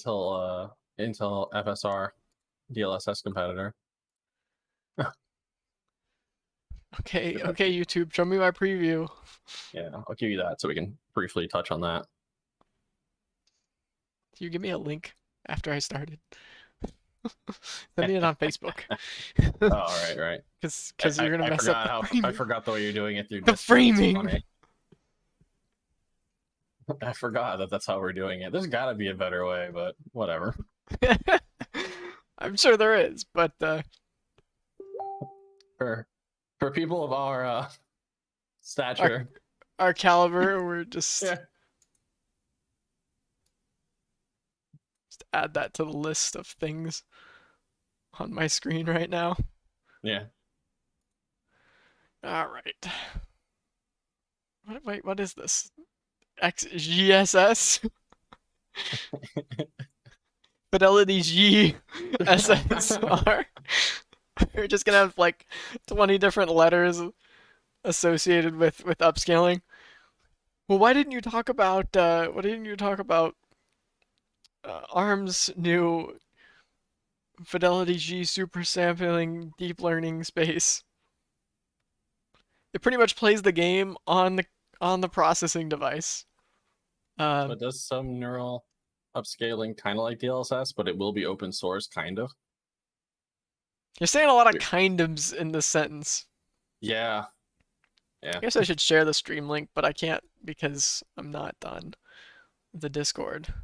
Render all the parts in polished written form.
Intel FSR DLSS competitor. Okay, YouTube, show me my preview. Yeah, I'll give you that so we can briefly touch on that. You give me a link after I started. Send me it on Facebook. Oh, right. Because you're gonna mess up the framing. I forgot the way you're doing it through the Discord. framing. I forgot that's how we're doing it. There's got to be a better way, but whatever. I'm sure there is, but for people of our stature, our caliber, we're just yeah. Just add that to the list of things on my screen right now. Yeah. All right. Wait, what is this? XGSS? Fidelity G SSR. We're just gonna have like 20 different letters associated with upscaling. Well, why didn't you talk about ARM's new Fidelity G super sampling deep learning space? It pretty much plays the game on the processing device. So it does some neural upscaling, kind of like DLSS, but it will be open source, kind of. You're saying a lot of kind ofs in this sentence. Yeah. I guess I should share the stream link, but I can't because I'm not done the Discord.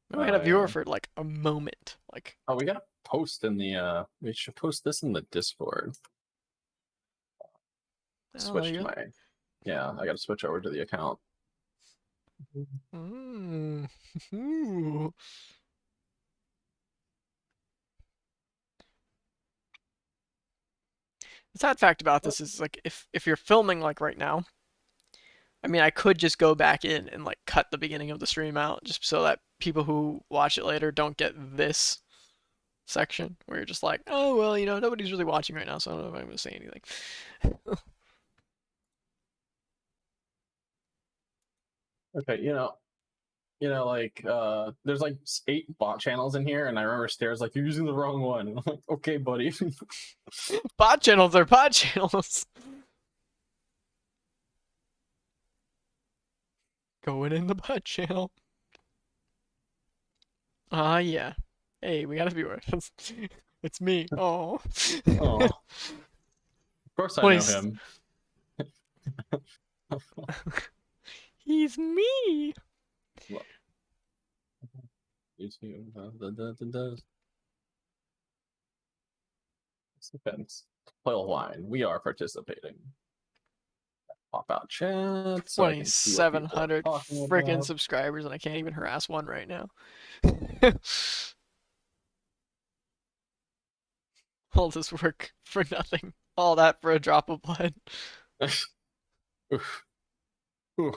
We had a viewer for like a moment. Like, oh, we gotta post in the we should post this in the Discord. Switch to my I gotta switch over to the account. The sad fact about this is like if you're filming like right now, I mean I could just go back in and like cut the beginning of the stream out just so that people who watch it later don't get this section where you're just like, oh well, you know, nobody's really watching right now, so I don't know if I'm gonna say anything. Okay, you know, like there's like 8 bot channels in here, and I remember Stairs like, you're using the wrong one. And I'm like, okay, buddy. Bot channels are bot channels. Going in the bot channel. Yeah. Hey, we got a viewer. It's me. Oh. Of course I know him. He's me. Depends. Coil wine. We are participating. Pop out chat. 2,700 freaking subscribers, and I can't even harass one right now. All this work for nothing. All that for a drop of blood. Oof. Oof.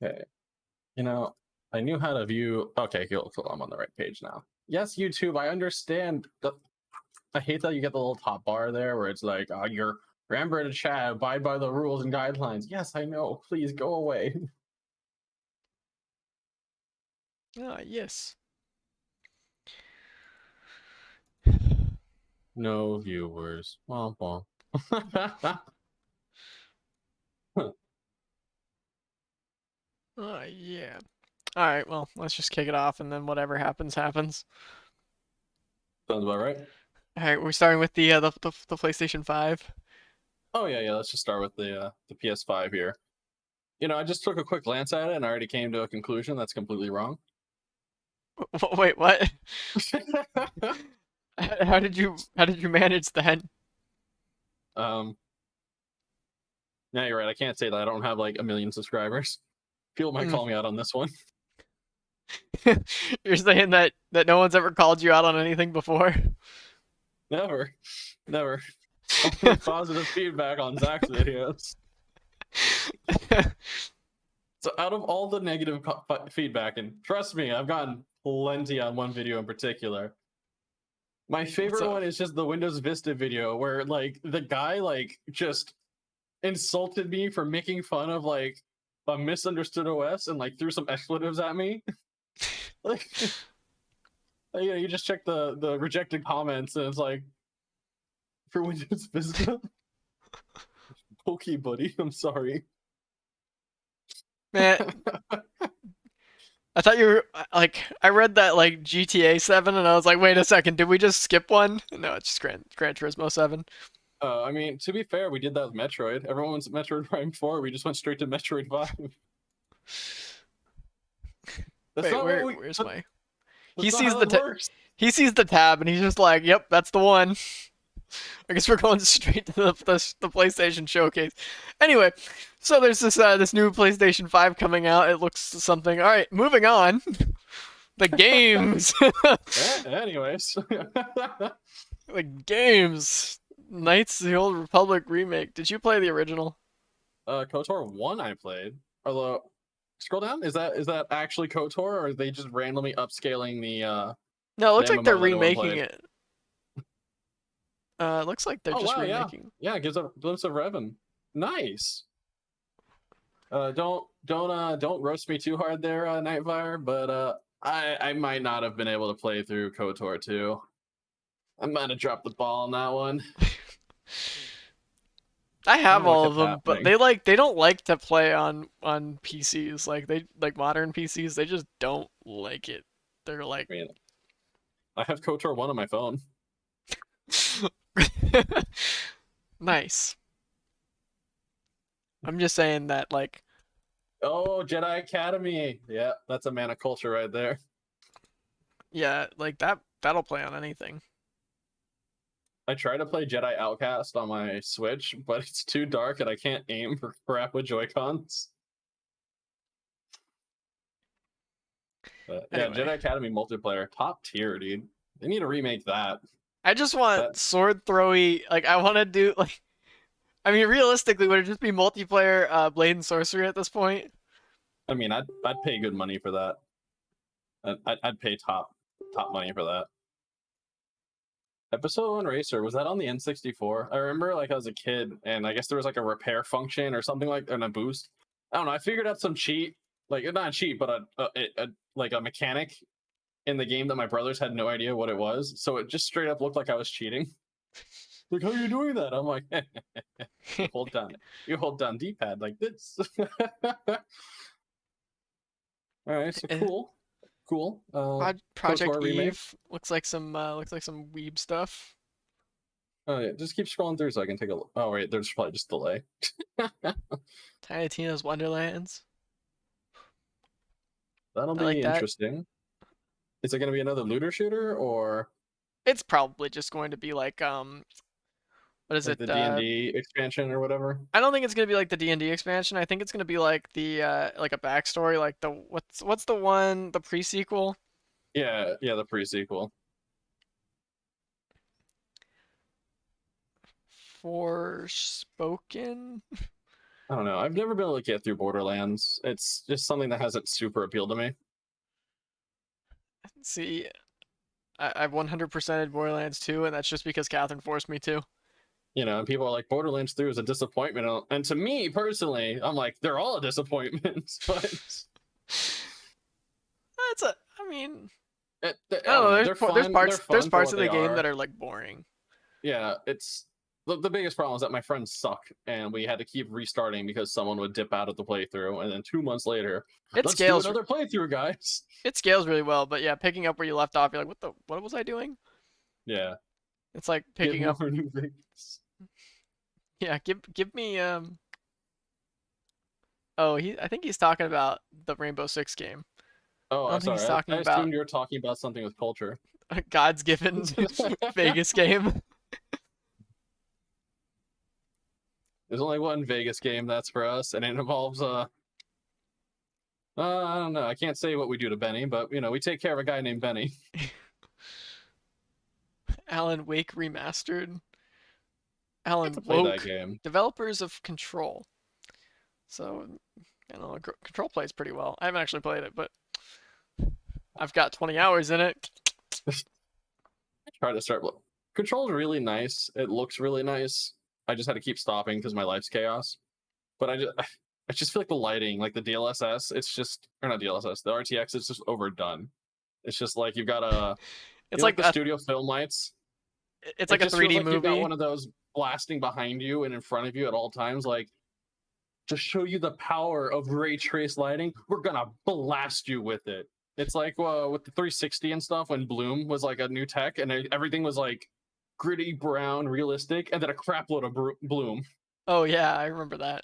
Okay. You know, I knew how to view. Okay, cool. I'm on the right page now. Yes, YouTube, I understand. I hate that you get the little top bar there where it's like, you're remember to chat, abide by the rules and guidelines. Yes, I know. Please go away. Yes. No viewers. Womp womp. Yeah. All right, well, let's just kick it off, and then whatever happens, happens. Sounds about right. All right, we're starting with the PlayStation 5. Oh yeah. Let's just start with the PS5 here. You know, I just took a quick glance at it, and I already came to a conclusion that's completely wrong. Wait, what? How did you manage that? Yeah, you're right. I can't say that I don't have like 1 million subscribers. People might call me out on this one. You're saying that no one's ever called you out on anything before? Never. Only positive feedback on Zach's videos. So out of all the negative feedback, and trust me, I've gotten plenty on one video in particular. My favorite one is just the Windows Vista video where like the guy like just insulted me for making fun of like a misunderstood OS and like threw some expletives at me. Like, yeah, you just check the rejected comments and it's like for Windows Vista. Okay, buddy, I'm sorry. Man, I thought you were like I read that like GTA 7 and I was like, wait a second, did we just skip one? No, it's just Gran Turismo 7. I mean, to be fair, we did that with Metroid. Everyone went to Metroid Prime 4. We just went straight to Metroid 5. That's Wait, not what we. where's That, my? He that's not sees how the that works. he sees the tab and he's just like, yep, that's the one. I guess we're going straight to the PlayStation showcase. Anyway, so there's this new PlayStation 5 coming out. It looks something. All right, moving on. The games. Anyways. The games. Knights of the Old Republic remake. Did you play the original? KOTOR 1 I played. Although, scroll down. Is that actually KOTOR, or are they just randomly upscaling the? No, it looks the like they're MMO that no one remaking played? it. It looks like they're Oh just wow, remaking. yeah. It gives a glimpse of Revan. Nice. Don't roast me too hard there, Nightfire. But I might not have been able to play through KOTOR 2. I might have dropped the ball on that one. I have all of kept them, but happening. they don't like to play on PCs. Like they like modern PCs, they just don't like it. They're like, I mean, I have KOTOR 1 on my phone. nice. I'm just saying that like, Oh, Jedi Academy. Yeah, that's a man of culture right there. yeah, like that'll play on anything. I try to play Jedi Outcast on my Switch, but it's too dark and I can't aim for crap with Joy-Cons. But yeah, Anyway, Jedi Academy multiplayer, top tier, dude. They need to remake that. I just want sword throwy. Like I want to do like, I mean, realistically, would it just be multiplayer blade and sorcery at this point? I mean, I'd pay good money for that. I'd pay top money for that. Episode 1 Racer, was that on the N64? I remember like I was a kid and I guess there was like a repair function or something like, and a boost. I don't know. I figured out some cheat, like not a cheat, but like a mechanic in the game that my brothers had no idea what it was. So it just straight up looked like I was cheating. Like, how are you doing that? I'm like, you hold down D-pad like this. All right, so cool. Project KOTOR Eve remake. looks like some weeb stuff. Oh yeah, just keep scrolling through so I can take a look. Oh wait, there's probably just delay. Tiny Tina's Wonderlands. That'll I like be that. interesting. Is it going to be another looter shooter or It's probably just going to be like what is like it? the D&D expansion or whatever? I don't think it's gonna be like the D&D expansion. I think it's gonna be like the like a backstory, like the what's the one, the pre-sequel? Yeah, the pre-sequel. Forspoken. I don't know. I've never been able to get through Borderlands. It's just something that hasn't super appealed to me. See, I've 100%ed Borderlands 2, and that's just because Catherine forced me to. You know, and people are like, Borderlands 3 is a disappointment. And to me personally, I'm like, they're all a disappointment. But That's a, I mean, I I don't know. they're fun. There's parts of they the game are. that are like boring. Yeah, it's the biggest problem is that my friends suck, and we had to keep restarting because someone would dip out of the playthrough, and then 2 months later, It let's do scales. another playthrough, guys. It scales really well, but yeah, picking up where you left off, you're like, what was I doing? Yeah, It's like get picking up. more new things. Yeah, give me Oh, I think he's talking about the Rainbow Six game. Oh, I I'm don't think he's sorry. talking I about assumed you were talking about something with culture. God's given Vegas game. There's only one Vegas game that's for us, and it involves I don't know. I can't say what we do to Benny, but you know, we take care of a guy named Benny. Alan Wake remastered. I Alan have to play that Woke, game. developers of Control. So, I don't know, Control plays pretty well. I haven't actually played it, but I've got 20 hours in it. Try to start. Control's really nice. It looks really nice. I just had to keep stopping because my life's chaos. But I just feel like the lighting, like the DLSS, it's just, or not DLSS, the RTX, it's just overdone. It's just like you've got a, It's like like the a studio film lights. it's It like a just feels 3D like you've got movie. one of those blasting behind you and in front of you at all times, like to show you the power of ray trace lighting. We're gonna blast you with it. It's like with the 360 and stuff when Bloom was like a new tech and everything was like gritty brown, realistic, and then a crap load of Bloom. Oh yeah, I remember that.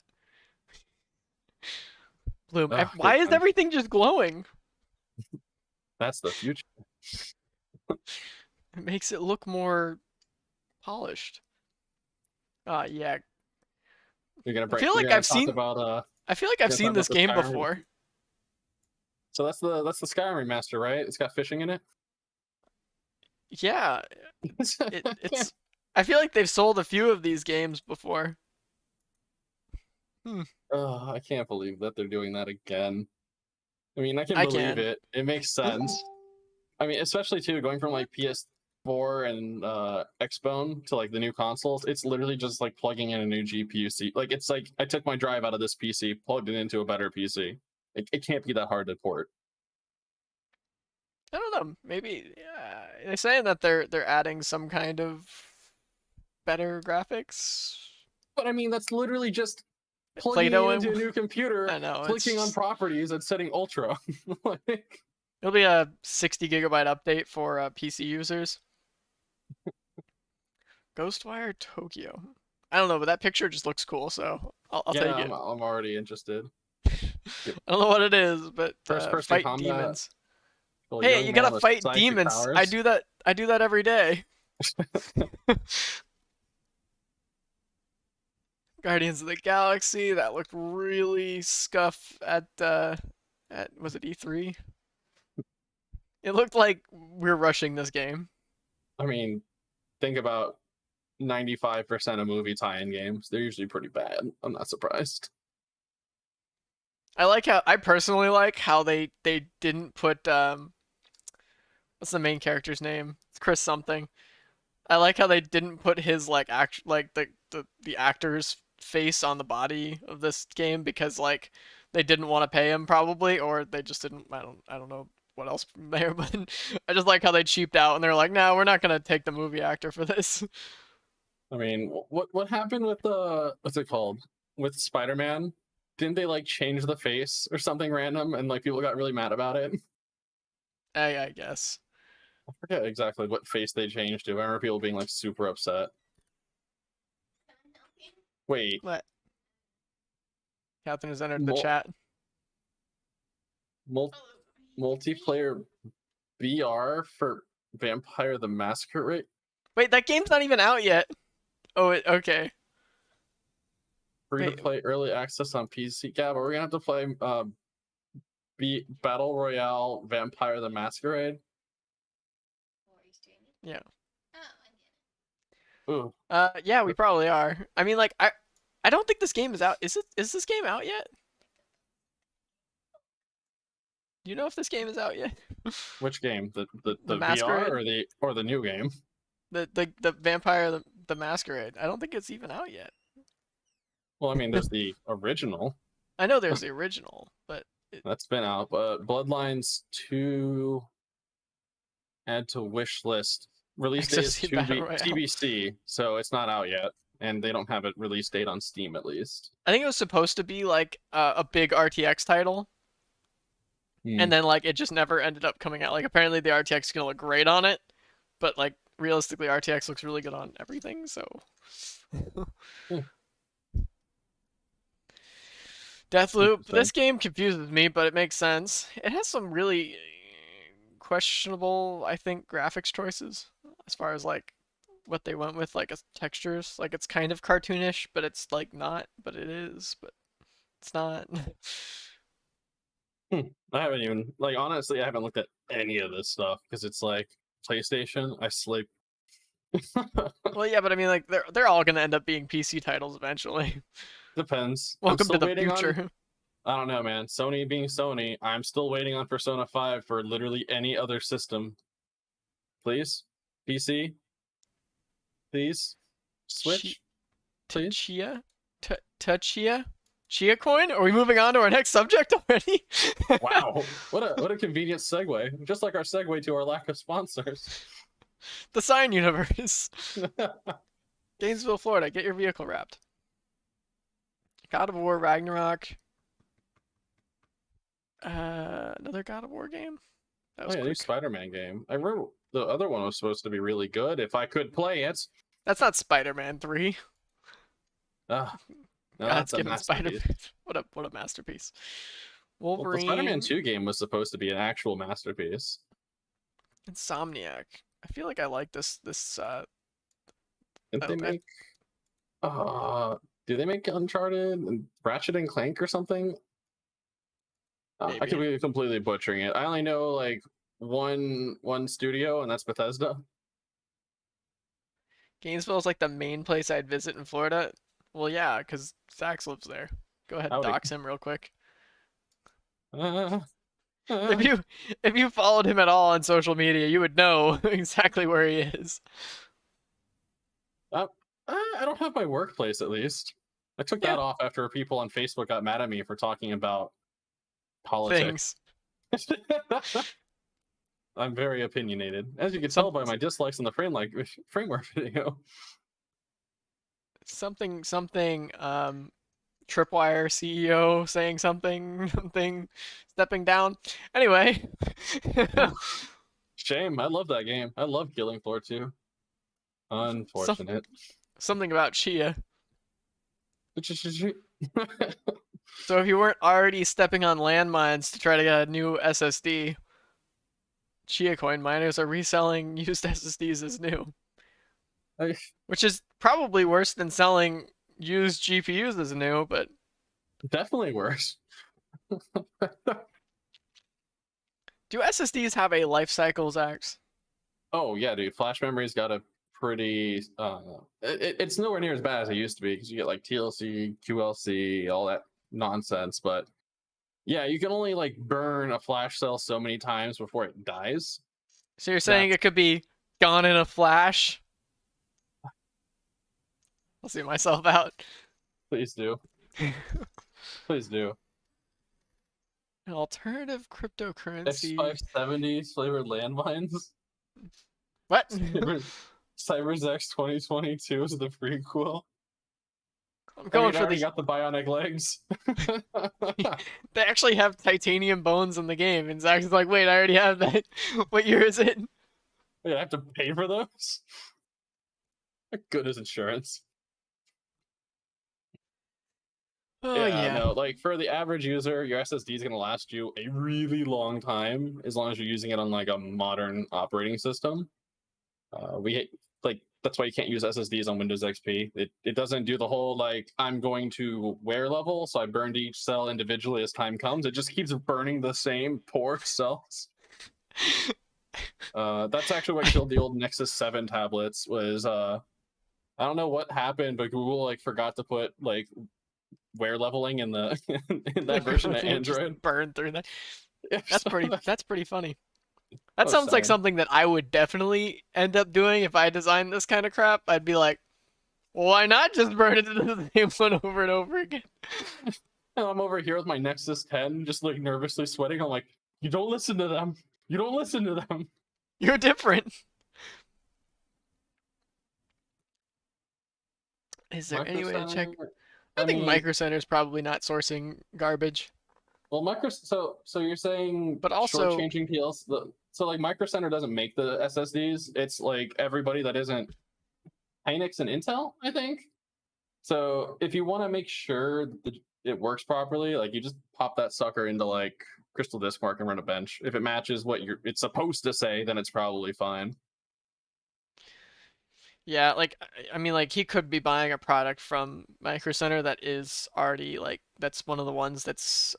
Bloom. Ugh, Why good is times. everything just glowing? That's the future. It makes it look more polished. Yeah. You're gonna I feel you're like gonna I've talk seen about I feel like I've you're gonna talk seen this about the game Skyrim. before. So that's the Skyrim Remaster, right? It's got fishing in it. Yeah, it's I feel like they've sold a few of these games before. Hmm. Oh, I can't believe that they're doing that again. I mean, I can I believe can. it. It makes sense. I mean, especially too going from like PS4 and Xbone to like the new consoles. It's literally just like plugging in a new GPU. Like it's like I took my drive out of this PC, plugged it into a better PC. It can't be that hard to port. I don't know. Maybe they're saying that they're adding some kind of better graphics. But I mean, that's literally just plugging it Play-Doh. into a new computer, I know clicking on it's properties, and setting ultra. Like, it'll be a 60 gigabyte update for PC users. Ghostwire Tokyo. I don't know, but that picture just looks cool, so I'll yeah, take it. I'm already interested. I don't know what it is, but First-person fight combat. demons. A Hey, young you man gotta with fight psychic demons. I powers. do that. I do that every day. Guardians of the Galaxy. That looked really scuff at was it E3? It looked like we're rushing this game. I mean, think about 95% of movie tie-in games. They're usually pretty bad. I'm not surprised. I personally like how they didn't put what's the main character's name? It's Chris something. I like how they didn't put his like the actor's face on the body of this game because like they didn't want to pay him probably, or they just didn't. I don't know what else from there, but I just like how they cheaped out and they're like, no, we're not gonna take the movie actor for this. I mean, what happened with the what's it called with Spider-Man? Didn't they like change the face or something random and like people got really mad about it? I guess. I forget exactly what face they changed to. I remember people being like super upset. Wait, What? Catherine has entered the chat. multiplayer BR for Vampire the Masquerade? Wait, that game's not even out yet. Oh, okay. Free to play early access on PC. Yeah, but we're gonna have to play Battle Royale Vampire the Masquerade. Yeah. Ooh. Yeah, we probably are. I mean, like, I don't think this game is out. Is this game out yet? Do you know if this game is out yet? Which game? The Masquerade? VR or the new game? The Vampire the Masquerade. I don't think it's even out yet. Well, I mean, there's the original. I know there's the original, but that's been out. But Bloodlines 2 add to wish list. Release date is TBC, so it's not out yet, and they don't have a release date on Steam at least. I think it was supposed to be like a big RTX title, and then like it just never ended up coming out. Like apparently the RTX is gonna look great on it, but like realistically RTX looks really good on everything. So. Deathloop. This game confuses me, but it makes sense. It has some really questionable, I think, graphics choices as far as like what they went with, like textures. Like it's kind of cartoonish, but it's like not. But it is. But it's not. I haven't even honestly, I haven't looked at any of this stuff because it's like PlayStation. I sleep. Well, yeah, but I mean, like they're all gonna end up being PC titles eventually. Depends. Welcome to the future. I don't know, man. Sony being Sony, I'm still waiting on Persona 5 for literally any other system. Please? PC? Please? Switch? Tachia? Chia coin? Are we moving on to our next subject already? Wow, what a convenient segue. Just like our segue to our lack of sponsors. The Sign Universe. Gainesville, Florida. Get your vehicle wrapped. God of War Ragnarok. Another God of War game? That was Oh yeah, new quick. Spider-Man game. I remember the other one was supposed to be really good if I could play it. That's not Spider-Man 3. Ah, no, God's that's a given masterpiece. Spider-Man. What a masterpiece. Well, the Spider-Man Wolverine. 2 game was supposed to be an actual masterpiece. Insomniac. I feel like I like this. Didn't they make? Do they make Uncharted and Ratchet and Clank or something? I could Maybe. be completely butchering it. I only know like one studio, and that's Bethesda. Gainesville is like the main place I'd visit in Florida. Well, yeah, because Zax lives there. Go ahead, Howdy. dox him real quick. Uh, If you followed him at all on social media, you would know exactly where he is. I don't have my workplace, at least. I took that off after people on Facebook got mad at me for talking about politics. Things. I'm very opinionated, as you can tell by my dislikes on the framework video. Something. Tripwire CEO saying something, stepping down. Anyway. Shame. I love that game. I love Killing Floor 2. Unfortunate. Something about Chia. So if you weren't already stepping on landmines to try to get a new SSD, Chia coin miners are reselling used SSDs as new. Which is probably worse than selling used GPUs as new, but definitely worse. Do SSDs have a life cycle, Zax? Oh yeah, dude. Flash memory's got a pretty. It's nowhere near as bad as it used to be because you get like TLC, QLC, all that nonsense. But yeah, you can only like burn a flash cell so many times before it dies. So you're saying it could be gone in a flash? I'll see myself out. Please do. Please do. An alternative cryptocurrency. X570 flavored landmines. What? Cyber's X 2022 is the prequel. I'm going for got the bionic legs. They actually have titanium bones in the game, and Zax is like, "Wait, I already have that. What year is it?" Wait, I have to pay for those? Good as insurance. Oh yeah. No, like for the average user, your SSD is going to last you a really long time as long as you're using it on like a modern operating system. That's why you can't use SSDs on Windows XP. It doesn't do the whole like I'm going to wear level, so I burned each cell individually as time comes. It just keeps burning the same poor cells. That's actually what killed the old Nexus 7 tablets. Was I don't know what happened, but Google like forgot to put like wear leveling in the in that version of Android. Just burned through that. That's pretty funny. That sounds like something that I would definitely end up doing if I designed this kind of crap. I'd be like, why not just burn it into the same one over and over again? And I'm over here with my Nexus 10, just like nervously sweating. I'm like, you don't listen to them. You don't listen to them. You're different. Is there any way to check? I think Micro Center is probably not sourcing garbage. Well, so you're saying, but also shortchanging PLC. So like Micro Center doesn't make the SSDs. It's like everybody that isn't Hynix and Intel, I think. So if you want to make sure that it works properly, like you just pop that sucker into like Crystal Disk Mark and run a bench. If it matches what it's supposed to say, then it's probably fine. Yeah, like I mean, like he could be buying a product from Micro Center that is already like that's one of the ones that's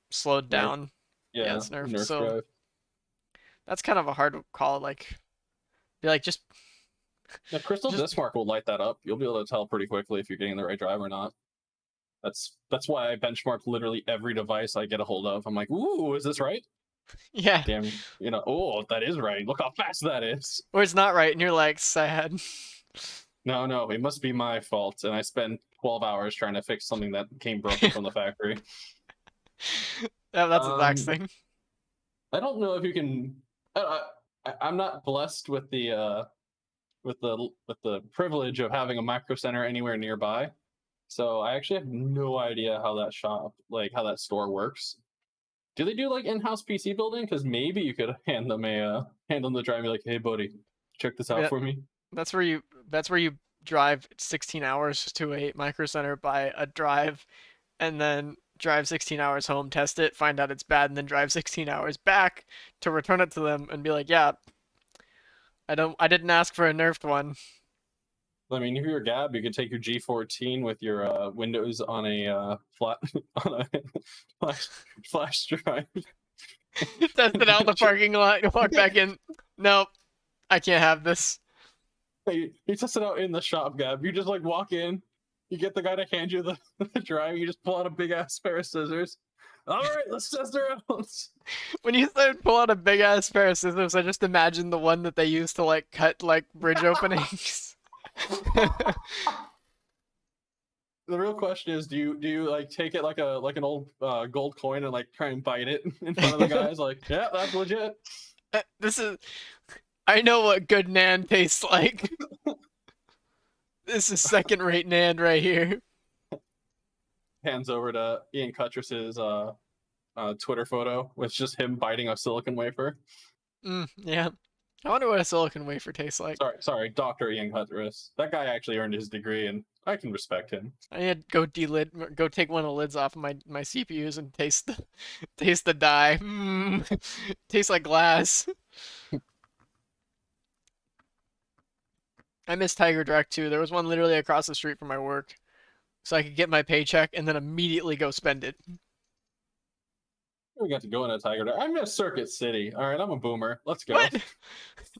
slowed down. Yeah, it's nerfed. Nerf So drive. That's kind of a hard call. Like, be like just. Yeah, Crystal Disk Mark will light that up. You'll be able to tell pretty quickly if you're getting the right drive or not. That's why I benchmark literally every device I get a hold of. I'm like, ooh, is this right? Yeah. Damn, oh, that is right. Look how fast that is. Or it's not right, and you're like sad. No, it must be my fault. And I spent 12 hours trying to fix something that came broken from the factory. That's Zach's thing. I don't know if you can. I'm not blessed with the privilege of having a micro center anywhere nearby, so I actually have no idea how that how that store works. Do they do like in-house PC building? Because maybe you could hand them the drive and be like, "Hey, buddy, check this out for me." That's where you drive 16 hours to a micro center, buy a drive, and then drive 16 hours home, test it, find out it's bad, and then drive 16 hours back to return it to them and be like, "Yeah, I didn't ask for a nerfed one." I mean, if you're a Gab, you could take your G14 with your Windows on a on a flash drive. Test it out in the parking lot. You walk back in. Nope, I can't have this. Hey, you test it out in the shop, Gab. You just like walk in, you get the guy to hand you the drive, you just pull out a big ass pair of scissors. All right, let's test her out. When you said pull out a big ass pair of scissors, I just imagined the one that they use to like cut like bridge openings. The real question is, do you like take it like an old gold coin and like try and bite it in front of the guys? Like, yeah, that's legit. I know what good Nan tastes like. This is second-rate Nan right here. Hands over to Ian Cuttress's Twitter photo with just him biting a silicon wafer. Yeah. I wonder what a silicon wafer tastes like. Sorry, Dr. Ian Cuttress. That guy actually earned his degree, and I can respect him. I had to go take one of the lids off of my CPUs and taste the dye. Tastes like glass. I miss Tiger Direct too. There was one literally across the street from my work, so I could get my paycheck and then immediately go spend it. We got to go into Tiger Direct. I miss Circuit City. All right, I'm a boomer. Let's go. What?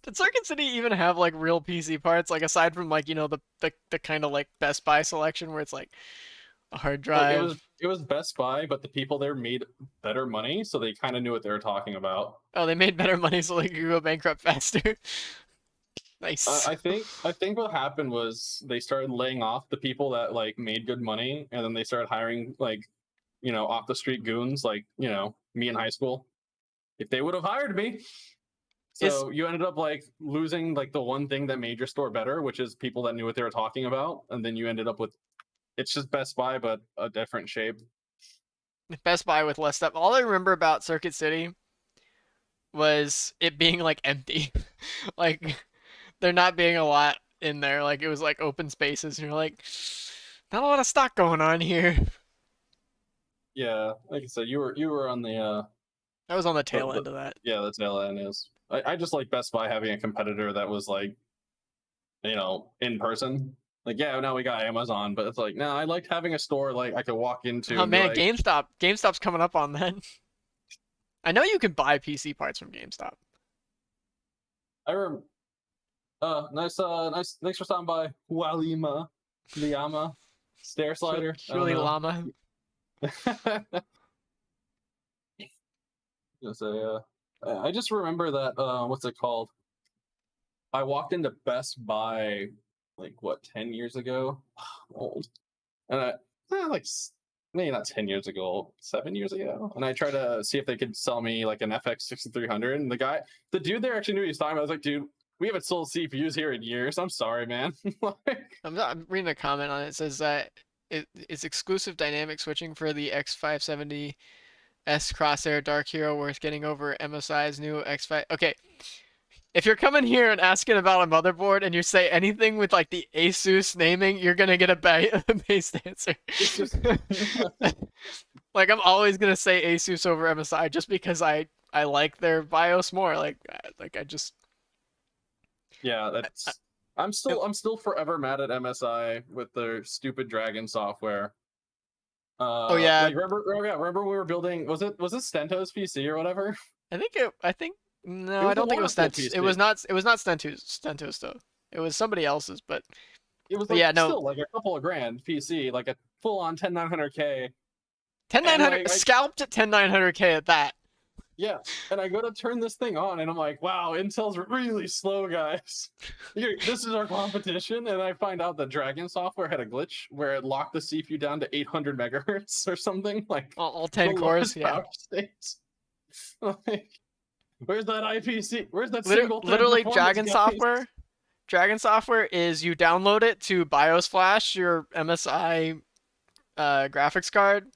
Did Circuit City even have like real PC parts? Like aside from like the kind of like Best Buy selection where it's like a hard drive. Well, it was Best Buy, but the people there made better money, so they kind of knew what they were talking about. Oh, they made better money so they could go bankrupt faster. Nice. I think what happened was they started laying off the people that like made good money, and then they started hiring like, off the street goons like, me in high school. If they would have hired me. So you ended up like losing like the one thing that made your store better, which is people that knew what they were talking about, and then you ended up with it's just Best Buy but a different shape. Best Buy with less stuff. All I remember about Circuit City was it being like empty. Like there not being a lot in there. Like it was like open spaces and you're like, not a lot of stock going on here. Yeah, like I said, you were on the I was on the tail end of that. Yeah, the tail end is. I just like Best Buy having a competitor that was like, in person. Like, yeah, now we got Amazon, but it's like, no, I liked having a store like I could walk into. Oh man, like, GameStop's coming up on that. I know you can buy PC parts from GameStop. I remember. Nice. Thanks for stopping by. Liama, stair slider. Truly llama. I just remember that. What's it called? I walked into Best Buy like 10 years ago. Old, and like maybe not 10 years ago, 7 years ago. And I tried to see if they could sell me like an FX 6300. And the dude there actually knew what he was talking about. I was like, dude, we haven't sold CPUs here in years. I'm sorry, man. I'm reading a comment on it. It says that it's exclusive dynamic switching for the X570 S Crosshair Dark Hero worth getting over MSI's new X5. Okay, if you're coming here and asking about a motherboard and you say anything with like the Asus naming, you're gonna get a based answer. Like I'm always gonna say Asus over MSI just because I like their BIOS more. Like I just. Yeah, that's. I'm still forever mad at MSI with their stupid Dragon software. Oh yeah. Like, remember we were building. Was it Stento's PC or whatever? I don't think it was Stento's. It was not Stento's though. It was somebody else's, but it was still like a couple of grand PC, like a full on 10900K. 10900 scalped at 10900K at that. Yeah, and I go to turn this thing on, and I'm like, wow, Intel's really slow, guys. This is our competition. And I find out that Dragon software had a glitch where it locked the CPU down to 800 megahertz or something, like All the 10 cores, lowest yeah. power states. Like, where's that IPC? Where's that single thread Literally, performance, guys? Dragon software is you download it to BIOS Flash, your MSI graphics card,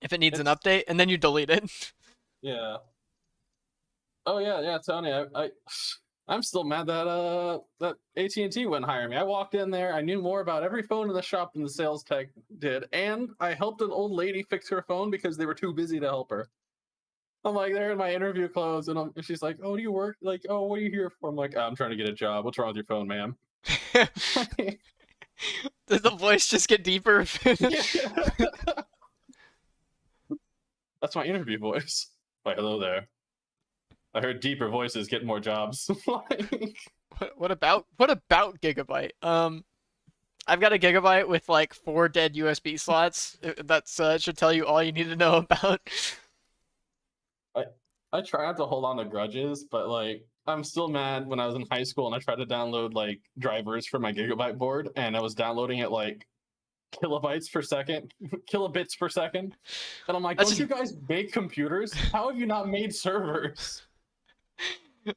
if it needs an It's update, and then you delete it. yeah. Oh yeah, Tony. I'm still mad that that AT&T wouldn't hire me. I walked in there, I knew more about every phone in the shop than the sales tech did, and I helped an old lady fix her phone because they were too busy to help her. I'm like, they're in my interview clothes, and she's like, "Oh, do you work? Like, oh, what are you here for?" I'm like, "I'm trying to get a job. What's wrong with your phone, ma'am?" Does the voice just get deeper? Yeah. That's my interview voice. Like, hello there. I heard deeper voices get more jobs. Like, what about Gigabyte? I've got a Gigabyte with like 4 dead USB slots. That's should tell you all you need to know about. I try not to hold on to grudges, but like I'm still mad when I was in high school and I tried to download like drivers for my Gigabyte board, and I was downloading it like kilobytes per second, kilobits per second, and I'm like, don't you guys make computers? How have you not made servers?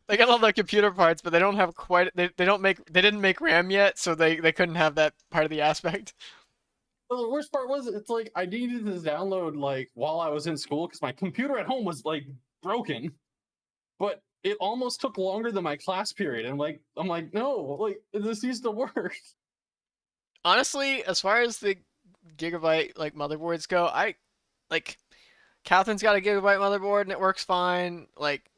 They got all the computer parts, but they don't have quite. They didn't make RAM yet, so they couldn't have that part of the aspect. Well, the worst part was it's like I needed to download like while I was in school because my computer at home was like broken, but it almost took longer than my class period. And like I'm like, no, like this needs to work. Honestly, as far as the Gigabyte like motherboards go, I like Catherine's got a Gigabyte motherboard and it works fine. Like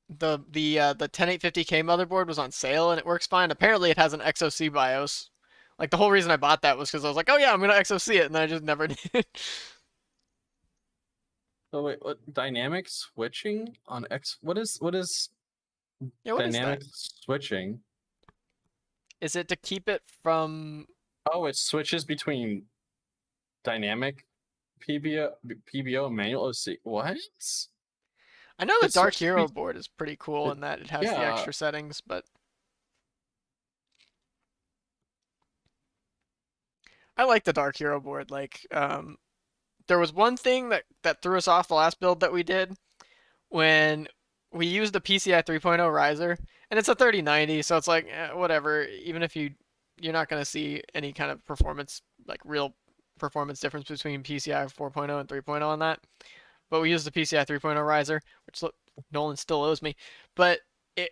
the 10850K motherboard was on sale and it works fine. Apparently, it has an XOC BIOS. Like the whole reason I bought that was because I was like, oh yeah, I'm gonna XOC it, and then I just never did. So wait, what dynamic switching on X? What is Yeah, what dynamic is that? switching? Is it to keep it from? Oh, it switches between dynamic PBO and manual OC. What? I know the It Dark switches Hero board is pretty cool it, in that it has the yeah. extra settings, but I like the Dark Hero board. Like, there was one thing that threw us off the last build that we did when we used the PCI 3.0 riser, and it's a 3090, so it's like whatever. Even if you're not gonna see any kind of performance, like real performance difference between PCI 4.0 and 3.0 on that. But we used the PCI 3.0 riser, which look, Nolan still owes me, but it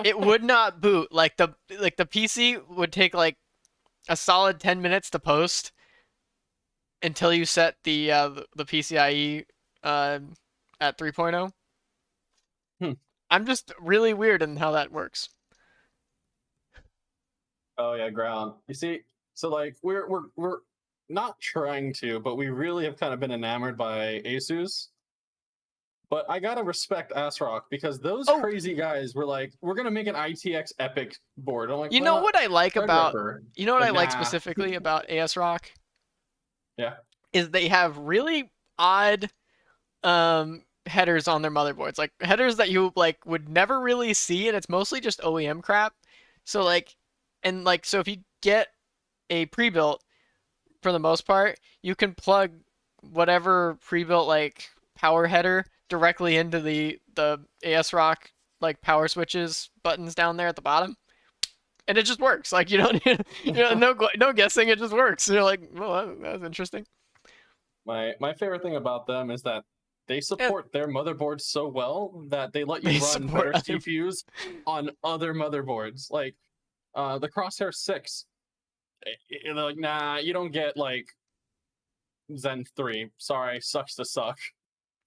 it would not boot. Like the PC would take like a solid 10 minutes to post until you set the PCIe at 3.0. I'm just really weird in how that works. Oh yeah, ground. You see, so like we're not trying to, but we really have kind of been enamored by Asus. But I gotta respect ASRock because those crazy guys were like, we're gonna make an ITX Epic board. I'm like, you know what I like about you know what like, I like specifically about ASRock? Yeah. Is they have really odd headers on their motherboards, like headers that you like would never really see, and it's mostly just OEM crap. So like, and like, so if you get a pre-built, for the most part, you can plug whatever pre-built like power header directly into the ASRock like power switches buttons down there at the bottom, and it just works. Like you don't, no guessing, it just works. And you're like, well, that's interesting. My favorite thing about them is that they support their motherboards so well that they let you run better CPUs on other motherboards. Like the Crosshair 6, they're like, nah, you don't get like Zen 3. Sorry, sucks to suck.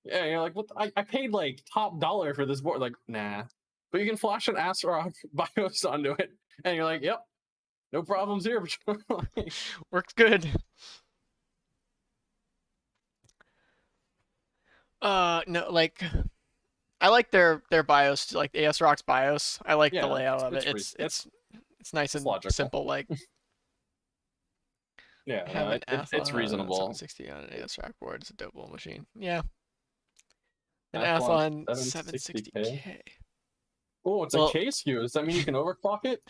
Yeah, you're like, what? I paid like top dollar for this board. Like, nah. But you can flash an ASRock BIOS onto it, and you're like, yep, no problems here. Works good. No, like I like their BIOS, like ASRock's BIOS. I like the layout of it. It's nice and logical. Simple. Like, yeah, it's reasonable. 760 on an ASRock board. It's a dope little machine. Yeah. An Athlon Athlon 760K. 760K. Oh, it's a K SKU. Does that mean you can overclock it?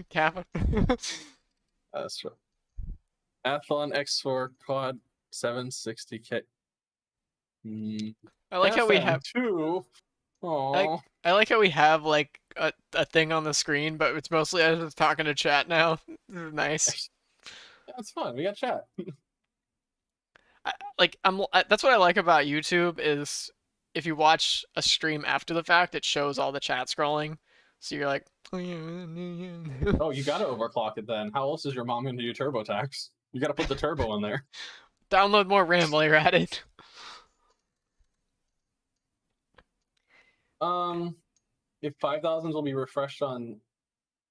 Kappa. That's true. Athlon X4 Quad 760K. I like how we have FM2. I like how we have like a thing on the screen, but it's mostly us just talking to chat now. This is nice. Yeah, it's fun. We got chat. That's what I like about YouTube is if you watch a stream after the fact, it shows all the chat scrolling. So you're like, oh yeah. Oh, you gotta overclock it then. How else is your mom gonna do TurboTax? You gotta put the turbo in there. Download more RAM while you're at it. If 5000s will be refreshed on,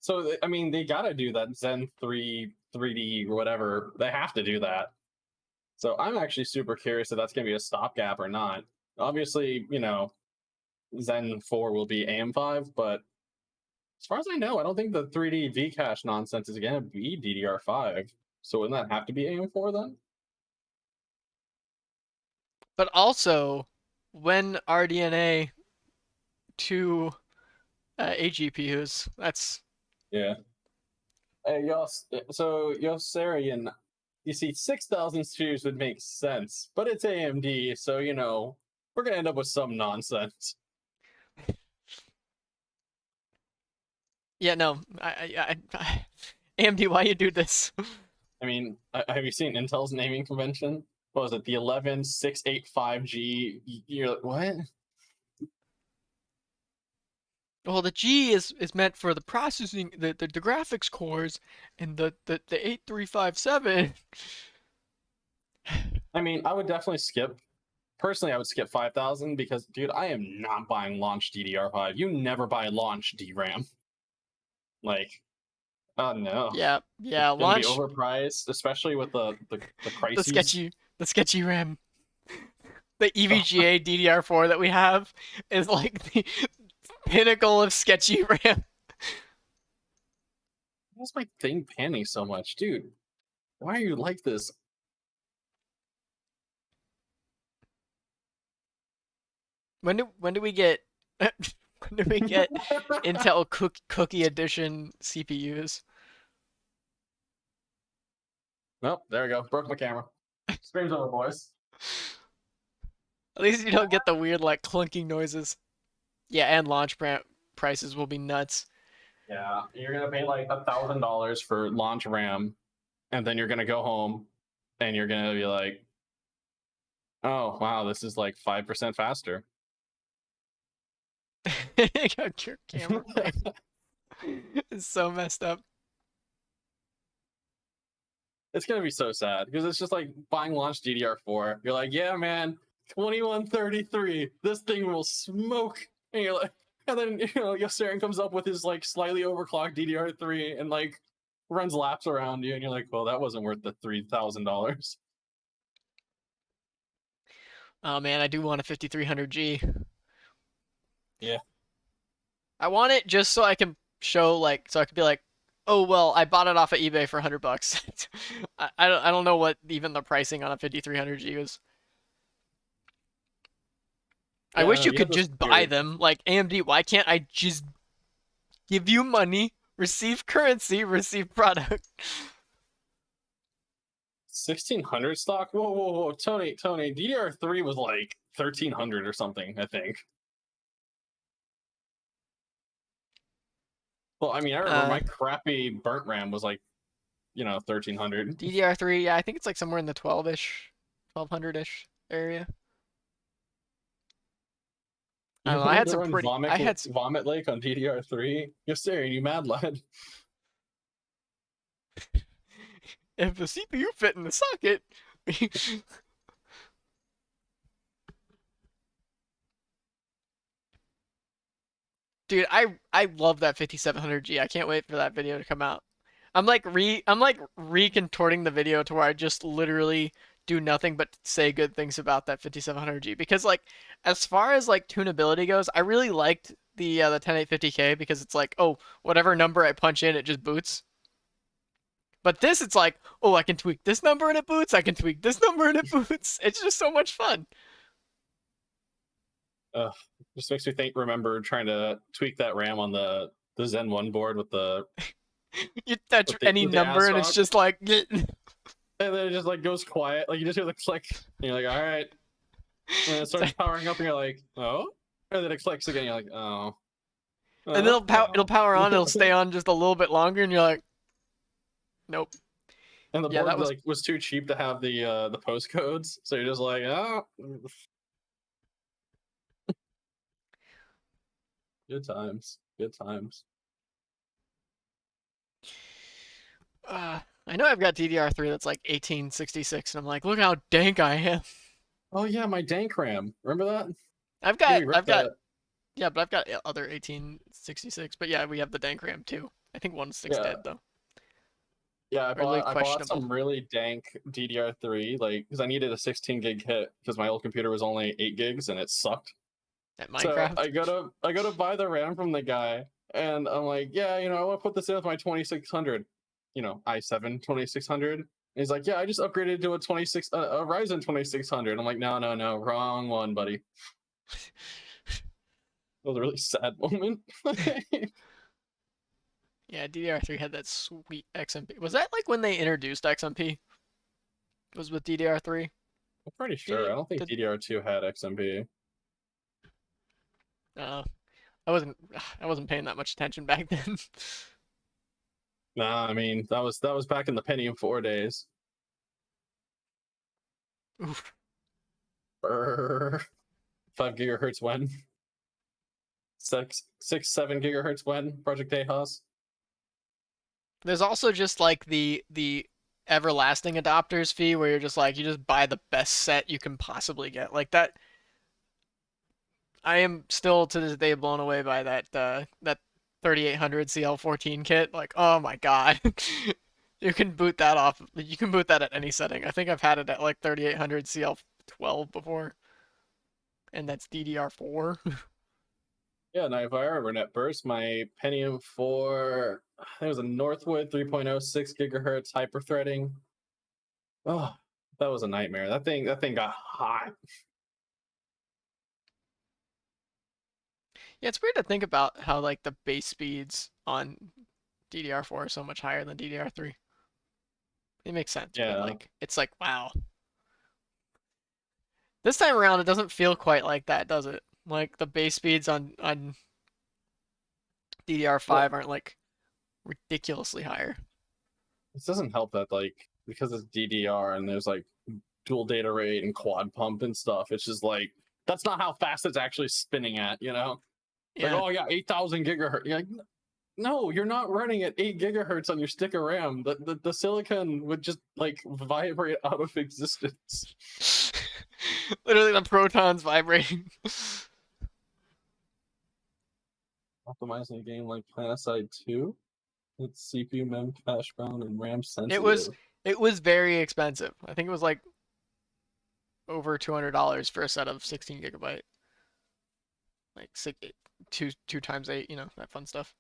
so I mean they gotta do that Zen 3 3D or whatever. They have to do that. So I'm actually super curious if that's gonna be a stopgap or not. Obviously, you know, Zen 4 will be AM5, but as far as I know, I don't think the 3D Vcache nonsense is gonna be DDR5. So wouldn't that have to be AM4 then? But also, when RDNA to AGPUs, that's Yeah. Hey, so Yossarian, you see, 6000 series would make sense, but it's AMD, so you know we're gonna end up with some nonsense. yeah, no, AMD, why you do this? I mean, have you seen Intel's naming convention? What was it, the 11685G? You're like, what? Well, the G is meant for the processing, the graphics cores, and the 8357. I mean, I would definitely skip. Personally, I would skip 5000 because, dude, I am not buying launch DDR5. You never buy launch DRAM. Like, oh no. Yeah, It's launch. Gonna be overpriced, especially with the crises. the sketchy RAM. The EVGA DDR4 that we have is like the pinnacle of sketchy RAM. Why's my thing panning so much, dude? Why are you like this? When do we get when do we get Intel Cookie Edition CPUs? Nope, there we go. Broke my camera. Scream's over, boys. At least you don't get the weird like clunking noises. Yeah, and launch prices will be nuts. Yeah, you're gonna pay like $1,000 for launch RAM, and then you're gonna go home, and you're gonna be like, "Oh wow, this is like 5% faster." Got your camera. It's so messed up. It's gonna be so sad because it's just like buying launch DDR4. You're like, "Yeah, man, 2133. This thing will smoke." And you're like, and then Yossarian comes up with his like slightly overclocked DDR3 and like runs laps around you, and you're like, "Well, that wasn't worth the $3,000." Oh man, I do want a 5300G. Yeah. I want it just so I can show like so I could be like, oh well, I bought it off of eBay for $100. I don't know what even the pricing on a 5300G is. I wish you could just buy them. Like AMD, why can't I just give you money, receive currency, receive product? 1600 stock? Whoa. Tony, DDR3 was like 1300 or something, I think. Well, I mean, I remember my crappy burnt RAM was like, 1300. DDR3, yeah, I think it's like somewhere in the 12-ish, 1200-ish area. I don't know, I had some pretty... Vomit Lake on DDR3? You're staring, you mad lad. If the CPU fit in the socket... Dude, I love that 5700G. I can't wait for that video to come out. I'm like recontorting the video to where I just literally do nothing but say good things about that 5700G because like as far as like tunability goes, I really liked the 10850K because it's like, oh, whatever number I punch in, it just boots. But this, it's like, oh, I can tweak this number and it boots. I can tweak this number and it boots. It's just so much fun. Just makes me remember trying to tweak that RAM on the Zen 1 board with the You touch any number and it's ASRock, just like. and then it just like goes quiet. Like you just hear the click, and you're like, all right, and it starts powering up, and you're like, oh, and then it clicks again. You're like, oh, And then it'll power on. It'll stay on just a little bit longer, and you're like, nope. And the board was too cheap to have the postcodes, so you're just like, oh. Good times. Good times. I know I've got DDR3 that's like 1866, and I'm like, look how dank I am. Oh yeah, my dank RAM. Remember that? I've got, yeah, but I've got other 1866. But yeah, we have the dank RAM too. I think one's dead though. Yeah, I bought some really dank DDR3, like, because I needed a 16 gig hit because my old computer was only 8 gigs and it sucked. At Minecraft. So I gotta buy the RAM from the guy, and I'm like, yeah, I want to put this in with my 2600, i7 2600. And he's like, yeah, I just upgraded to a Ryzen 2600. I'm like, no, wrong one, buddy. It was a really sad moment. Yeah, DDR3 had that sweet XMP. Was that like when they introduced XMP? Was with DDR3? I'm pretty sure. I don't think DDR2 had XMP. I wasn't paying that much attention back then. Nah, I mean that was back in the Pentium 4 days. Oof. 5 gigahertz when? 7 gigahertz when? Project Tejas. There's also just like the everlasting adopters fee where you're just like, you just buy the best set you can possibly get. Like that. I am still to this day blown away by that 3800 CL14 kit. Like, oh my god. You can boot that off. You can boot that at any setting. I think I've had it at like 3800 CL12 before. And that's DDR4. Yeah, now if I remember net burst, my Pentium 4, I think it was a Northwood 3.06 gigahertz hyperthreading. Oh, that was a nightmare. That thing got hot. Yeah, it's weird to think about how like the base speeds on DDR4 are so much higher than DDR3. It makes sense. Yeah. But like it's like, wow. This time around it doesn't feel quite like that, does it? Like the base speeds on DDR5 aren't like ridiculously higher. This doesn't help that like because it's DDR and there's like dual data rate and quad pump and stuff. It's just like that's not how fast it's actually spinning at, Yeah. Like, oh yeah, 8,000 gigahertz. You're like, no, you're not running at 8 gigahertz on your stick of RAM. The silicon would just like vibrate out of existence. Literally the protons vibrating. Optimizing a game like Planetside 2? It's CPU, mem, cache bound, and RAM sensitive. It was very expensive. I think it was like over $200 for a set of 16 gigabyte. Like 2 times 8, that fun stuff.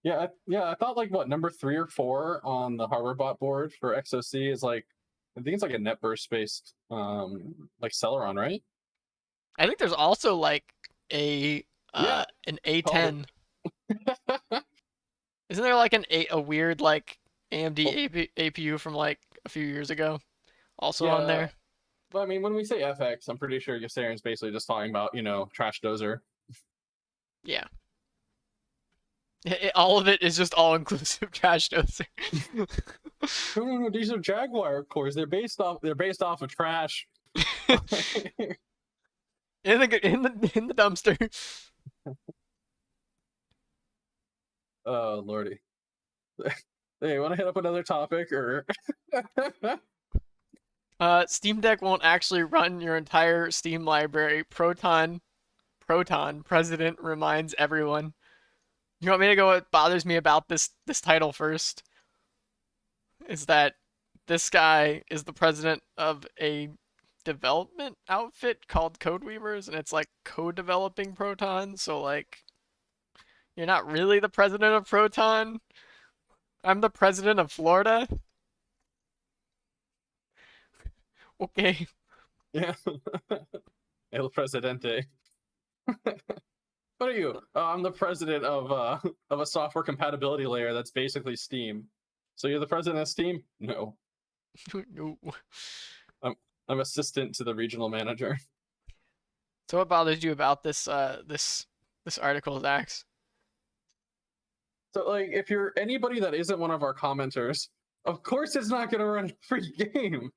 Yeah, I thought like what number 3 or 4 on the hardware bot board for XOC is like, I think it's like a netburst based like Celeron, right? I think there's also like an A10. Isn't there like a weird like AMD APU from like a few years ago also on there? But I mean, when we say FX, I'm pretty sure Yossarian's basically just talking about, Trash Dozer. Yeah. All of it is just all-inclusive Trash Dozer. No, these are Jaguar cores. They're based off of trash. in the dumpster. Oh lordy. Hey, want to hit up another topic or? Steam Deck won't actually run your entire Steam library. Proton president reminds everyone. You want me to go? What bothers me about this title first is that this guy is the president of a development outfit called Codeweavers, and it's like co-developing Proton. So like, you're not really the president of Proton. I'm the president of Florida. Okay. Yeah. El Presidente. What are you? I'm the president of a software compatibility layer that's basically Steam. So you're the president of Steam? No, No. I'm assistant to the regional manager. So what bothers you about this article, Zax? So like, if you're anybody that isn't one of our commenters, of course it's not gonna run a free game.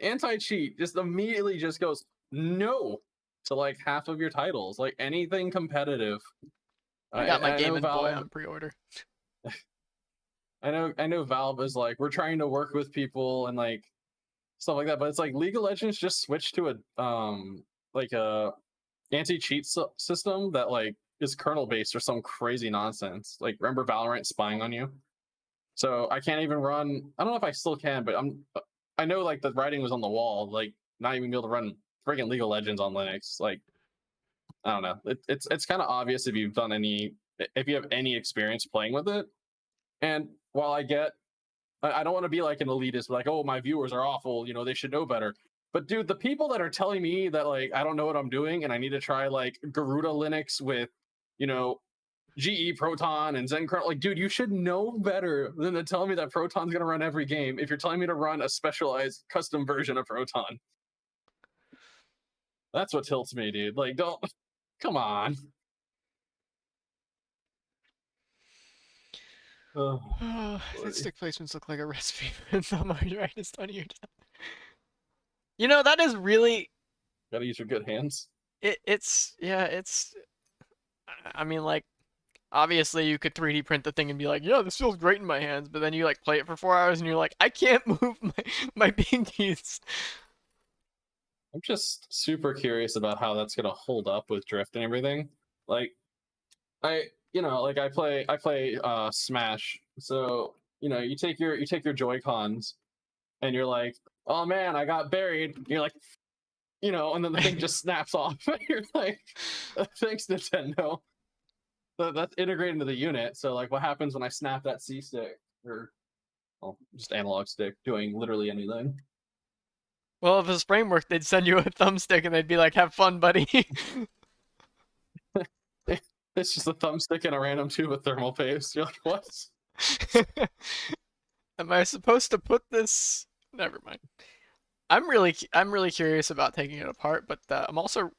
Anti-cheat just immediately just goes no to like half of your titles, like anything competitive. I got my I Game know and Boy Valve. on pre-order. I know Valve is like, we're trying to work with people and like stuff like that, but it's like League of Legends just switched to a anti-cheat system that like is kernel based or some crazy nonsense. Like, remember Valorant spying on you? So I can't even run. I don't know if I still can, but I know like the writing was on the wall, like not even be able to run friggin' League of Legends on Linux. Like, I don't know. It's kind of obvious if you have any experience playing with it. And while I don't want to be like an elitist, like, oh, my viewers are awful, they should know better. But dude, the people that are telling me that like I don't know what I'm doing and I need to try like Garuda Linux with, GE Proton and Zen kernel, like, dude, you should know better than to tell me that Proton's gonna run every game if you're telling me to run a specialized custom version of Proton. That's what tilts me, dude. Like, don't come on. Oh, That stick placements look like a recipe for thumb arthritis on your time. That is really gotta use your good hands. it's I mean, like, obviously you could 3D print the thing and be like, yeah, this feels great in my hands, but then you like play it for 4 hours and you're like, I can't move my pinkies. I'm just super curious about how that's gonna hold up with drift and everything. Like, I play Smash. So, you take your Joy-Cons and you're like, oh man, I got buried. You're like, and then the thing just snaps off. You're like, thanks, Nintendo. That's integrated into the unit. So like, what happens when I snap that C stick or just analog stick doing literally anything? Well, if it was framework, they'd send you a thumbstick and they'd be like, have fun, buddy. It's just a thumbstick and a random tube of thermal paste. You're like, what? Am I supposed to put this? Never mind. I'm really curious about taking it apart, but I'm also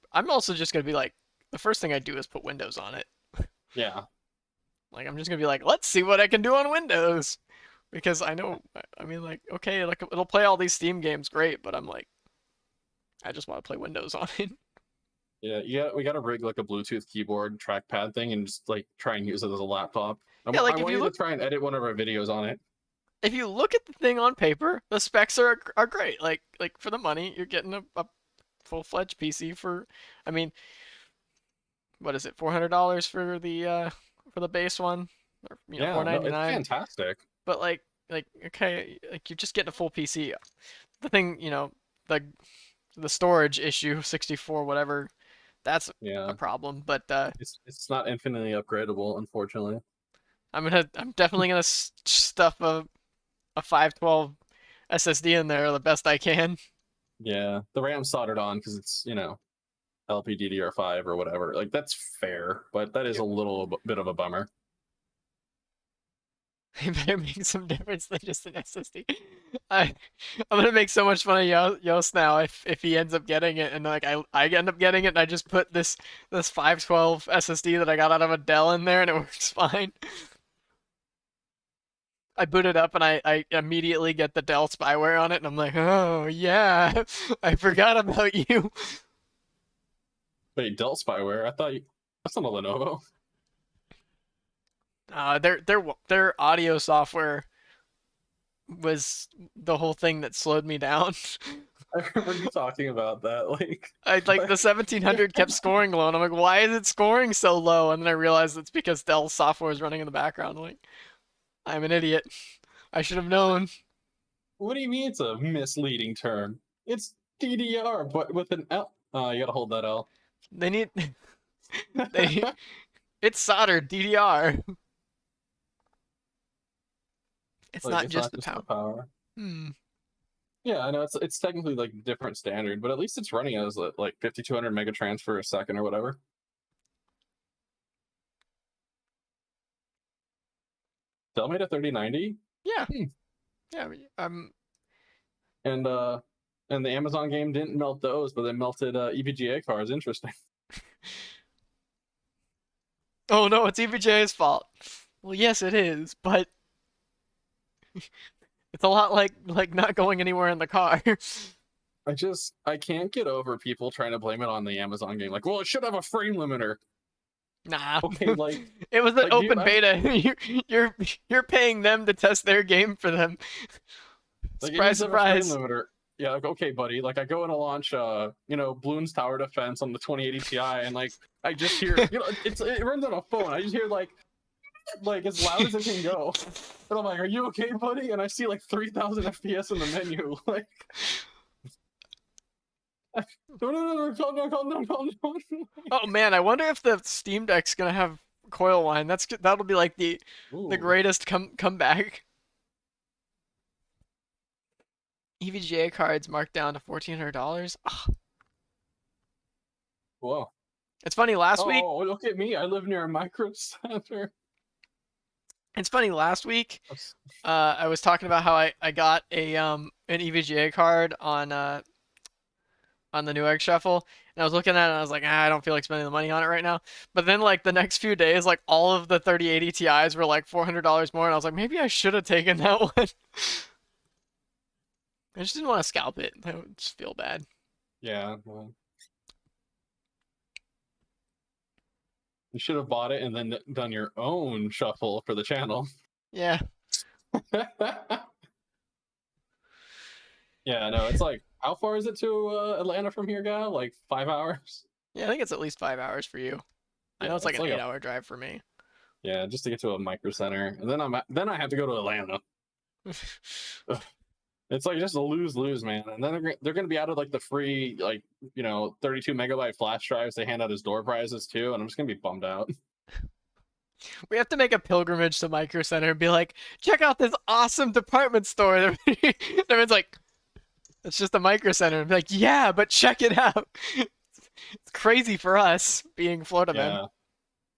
just gonna be like, the first thing I do is put Windows on it. Yeah. Like, I'm just gonna be like, let's see what I can do on Windows, because I know, I mean, like, okay, like it'll play all these Steam games, great, but I'm like, I just want to play Windows on it. Yeah, we gotta rig like a Bluetooth keyboard trackpad thing and just like try and use it as a laptop. Yeah, like, I want you to try and edit one of our videos on it. If you look at the thing on paper, the specs are great. Like for the money, you're getting a full-fledged PC for, I mean, what is it, $400 for the base one, or Yeah, no, it's $499. fantastic. But like okay, like you're just getting a full PC. The thing, the storage issue, 64 whatever, that's a problem. But it's not infinitely upgradable, unfortunately. I'm definitely gonna stuff a 512 SSD in there the best I can. Yeah, the RAM's soldered on because it's LPDDR5 or whatever. Like, that's fair, but that is a little bit of a bummer. It better make some difference than just an SSD. I'm gonna make so much fun of Yost now if he ends up getting it, and like I end up getting it, and I just put this 512 SSD that I got out of a Dell in there, and it works fine. I boot it up and I immediately get the Dell spyware on it, and I'm like, oh yeah, I forgot about you. Wait, Dell spyware? That's not a Lenovo. Their audio software was the whole thing that slowed me down. I remember you talking about that. Like the 1700 kept scoring low, and I'm like, why is it scoring so low? And then I realized it's because Dell software is running in the background. I'm like, I'm an idiot. I should have known. What do you mean it's a misleading term? It's DDR, but with an L. Oh, you gotta hold that L. They need. It's soldered DDR. It's not just the power. Yeah, I know it's technically like different standard, but at least it's running as like 5200 megatransfer a second or whatever. Dell made a 3090. Yeah, Hmm. yeah. And the Amazon game didn't melt those, but they melted EVGA cards. Interesting. Oh no, it's EVJ's fault. Well, yes, it is, but it's a lot like not going anywhere in the car. I can't get over people trying to blame it on the Amazon game. Like, well, it should have a frame limiter. Nah, Okay, like it was an do you open beta. You're paying them to test their game for them. like it Surprise, needs to have a frame surprise. limiter. Yeah, like okay, buddy. Like I go in to launch Bloons Tower Defense on the 2080 Ti, and like I just hear it runs on a phone. I just hear like as loud as it can go. And I'm like, are you okay, buddy? And I see like 3,000 FPS in the menu. Like no, calm down. Oh man, I wonder if the Steam Deck's gonna have coil wine. That'll be like the Ooh, greatest comeback. EVGA cards marked down to $1,400. whoa. It's funny last week. Oh, look at me. I live near a micro center. It's funny last week. I was talking about how I got an EVGA card on the Newegg Shuffle, and I was looking at it and I was like, I don't feel like spending the money on it right now. But then like the next few days, like all of the 3080 Ti's were like $400 more, and I was like, maybe I should have taken that one. I just didn't want to scalp it. I would just feel bad. Yeah. Well, you should have bought it and then done your own shuffle for the channel. Yeah. Yeah, no, it's like, how far is it to Atlanta from here, Gal? Like 5 hours? Yeah, I think it's at least 5 hours for you. I know it's like an 8-hour drive for me. Yeah, just to get to a micro center, and then I have to go to Atlanta. It's like just a lose-lose, man. And then they're going to be out of like the free 32 megabyte flash drives they hand out as door prizes too, and I'm just going to be bummed out. We have to make a pilgrimage to Micro Center and be like, check out this awesome department store. Everyone's like, it's just a Micro Center. And be like, yeah, but check it out. It's crazy for us being Florida men.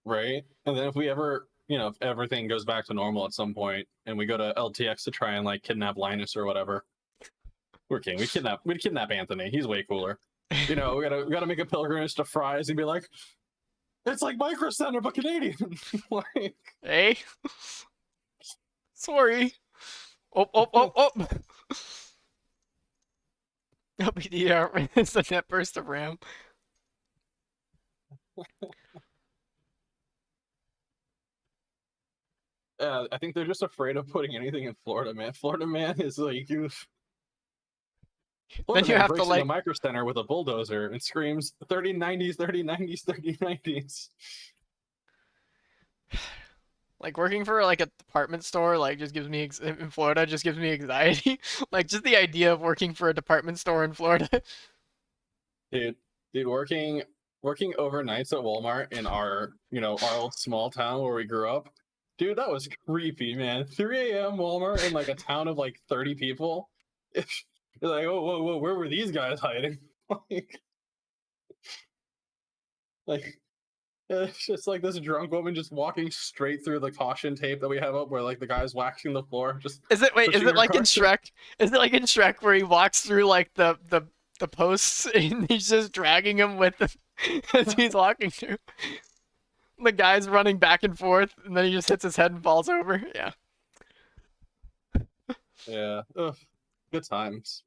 Right. And then if we ever, if everything goes back to normal at some point, and we go to LTX to try and like kidnap Linus or whatever, we're king. We kidnap Anthony. He's way cooler. We gotta make a pilgrimage to Fry's and be like, it's like Micro Center but Canadian. Like, hey, sorry. Oh. LPDR is a net burst of RAM. I think they're just afraid of putting anything in Florida, man. Florida man is like Then you have to like the Micro Center with a bulldozer and screams 3090s, 3090s, 3090s. Like working for like a department store like just gives me in Florida just gives me anxiety. Like just the idea of working for a department store in Florida. Dude, working overnights at Walmart in our old small town where we grew up. Dude, that was creepy, man. 3 a.m. Walmart in like a town of like 30 people. You're like, oh, whoa, where were these guys hiding? like it's just like this drunk woman just walking straight through the caution tape that we have up where like the guy's waxing the floor. Is it like in Shrek? Is it like in Shrek where he walks through like the posts and he's just dragging him with him as he's walking through? The guy's running back and forth and then he just hits his head and falls over. Yeah. Yeah. Ugh. Good times.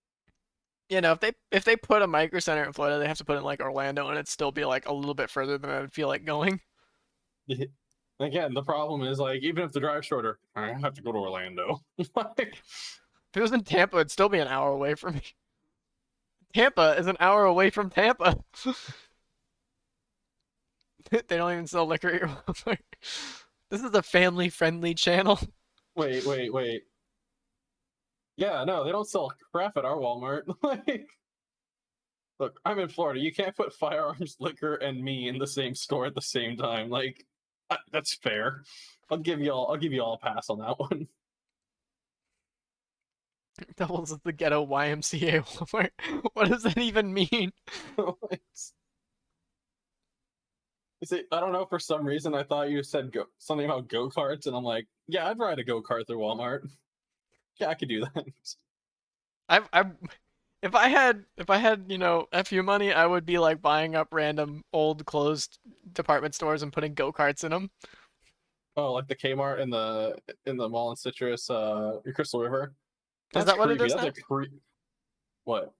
If they put a Micro Center in Florida, they have to put it in like Orlando, and it'd still be like a little bit further than I would feel like going. Again, the problem is like even if the drive's shorter, I have to go to Orlando. If it was in Tampa, it'd still be an hour away from me. Tampa is an hour away from Tampa. They don't even sell liquor here. This is a family-friendly channel. Wait. Yeah, no, they don't sell crap at our Walmart. Like, look, I'm in Florida. You can't put firearms, liquor, and me in the same store at the same time. Like, that's fair. I'll give you all a pass on that one. Doubles as the ghetto YMCA Walmart. What does that even mean? See, I don't know, for some reason I thought you said something about go-karts, and I'm like, yeah, I'd ride a go-kart through Walmart. Yeah, I could do that. I if I had FU money, I would be like buying up random old closed department stores and putting go-karts in them. Oh, like the Kmart in the mall in Citrus, Crystal River. Is That's that what it creepy. is That's now? a What?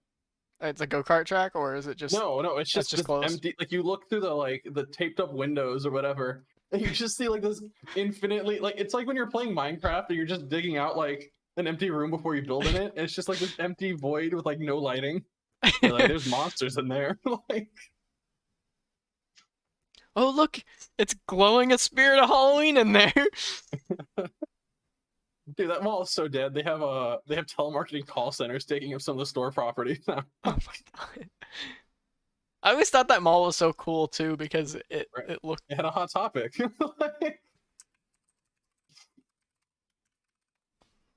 It's a go-kart track, or is it just No, no, it's that's just just this closed? empty. Like you look through the taped up windows or whatever, and you just see like this infinitely, like it's like when you're playing Minecraft and you're just digging out like an empty room before you build in it. And it's just like this empty void with like no lighting. You're like, there's monsters in there. Like, Oh, look, it's glowing a spirit of Halloween in there. dude, that mall is so dead. They have telemarketing call centers taking up some of the store property. Oh my god. I always thought that mall was so cool too because it looked. It had a hot topic. Like,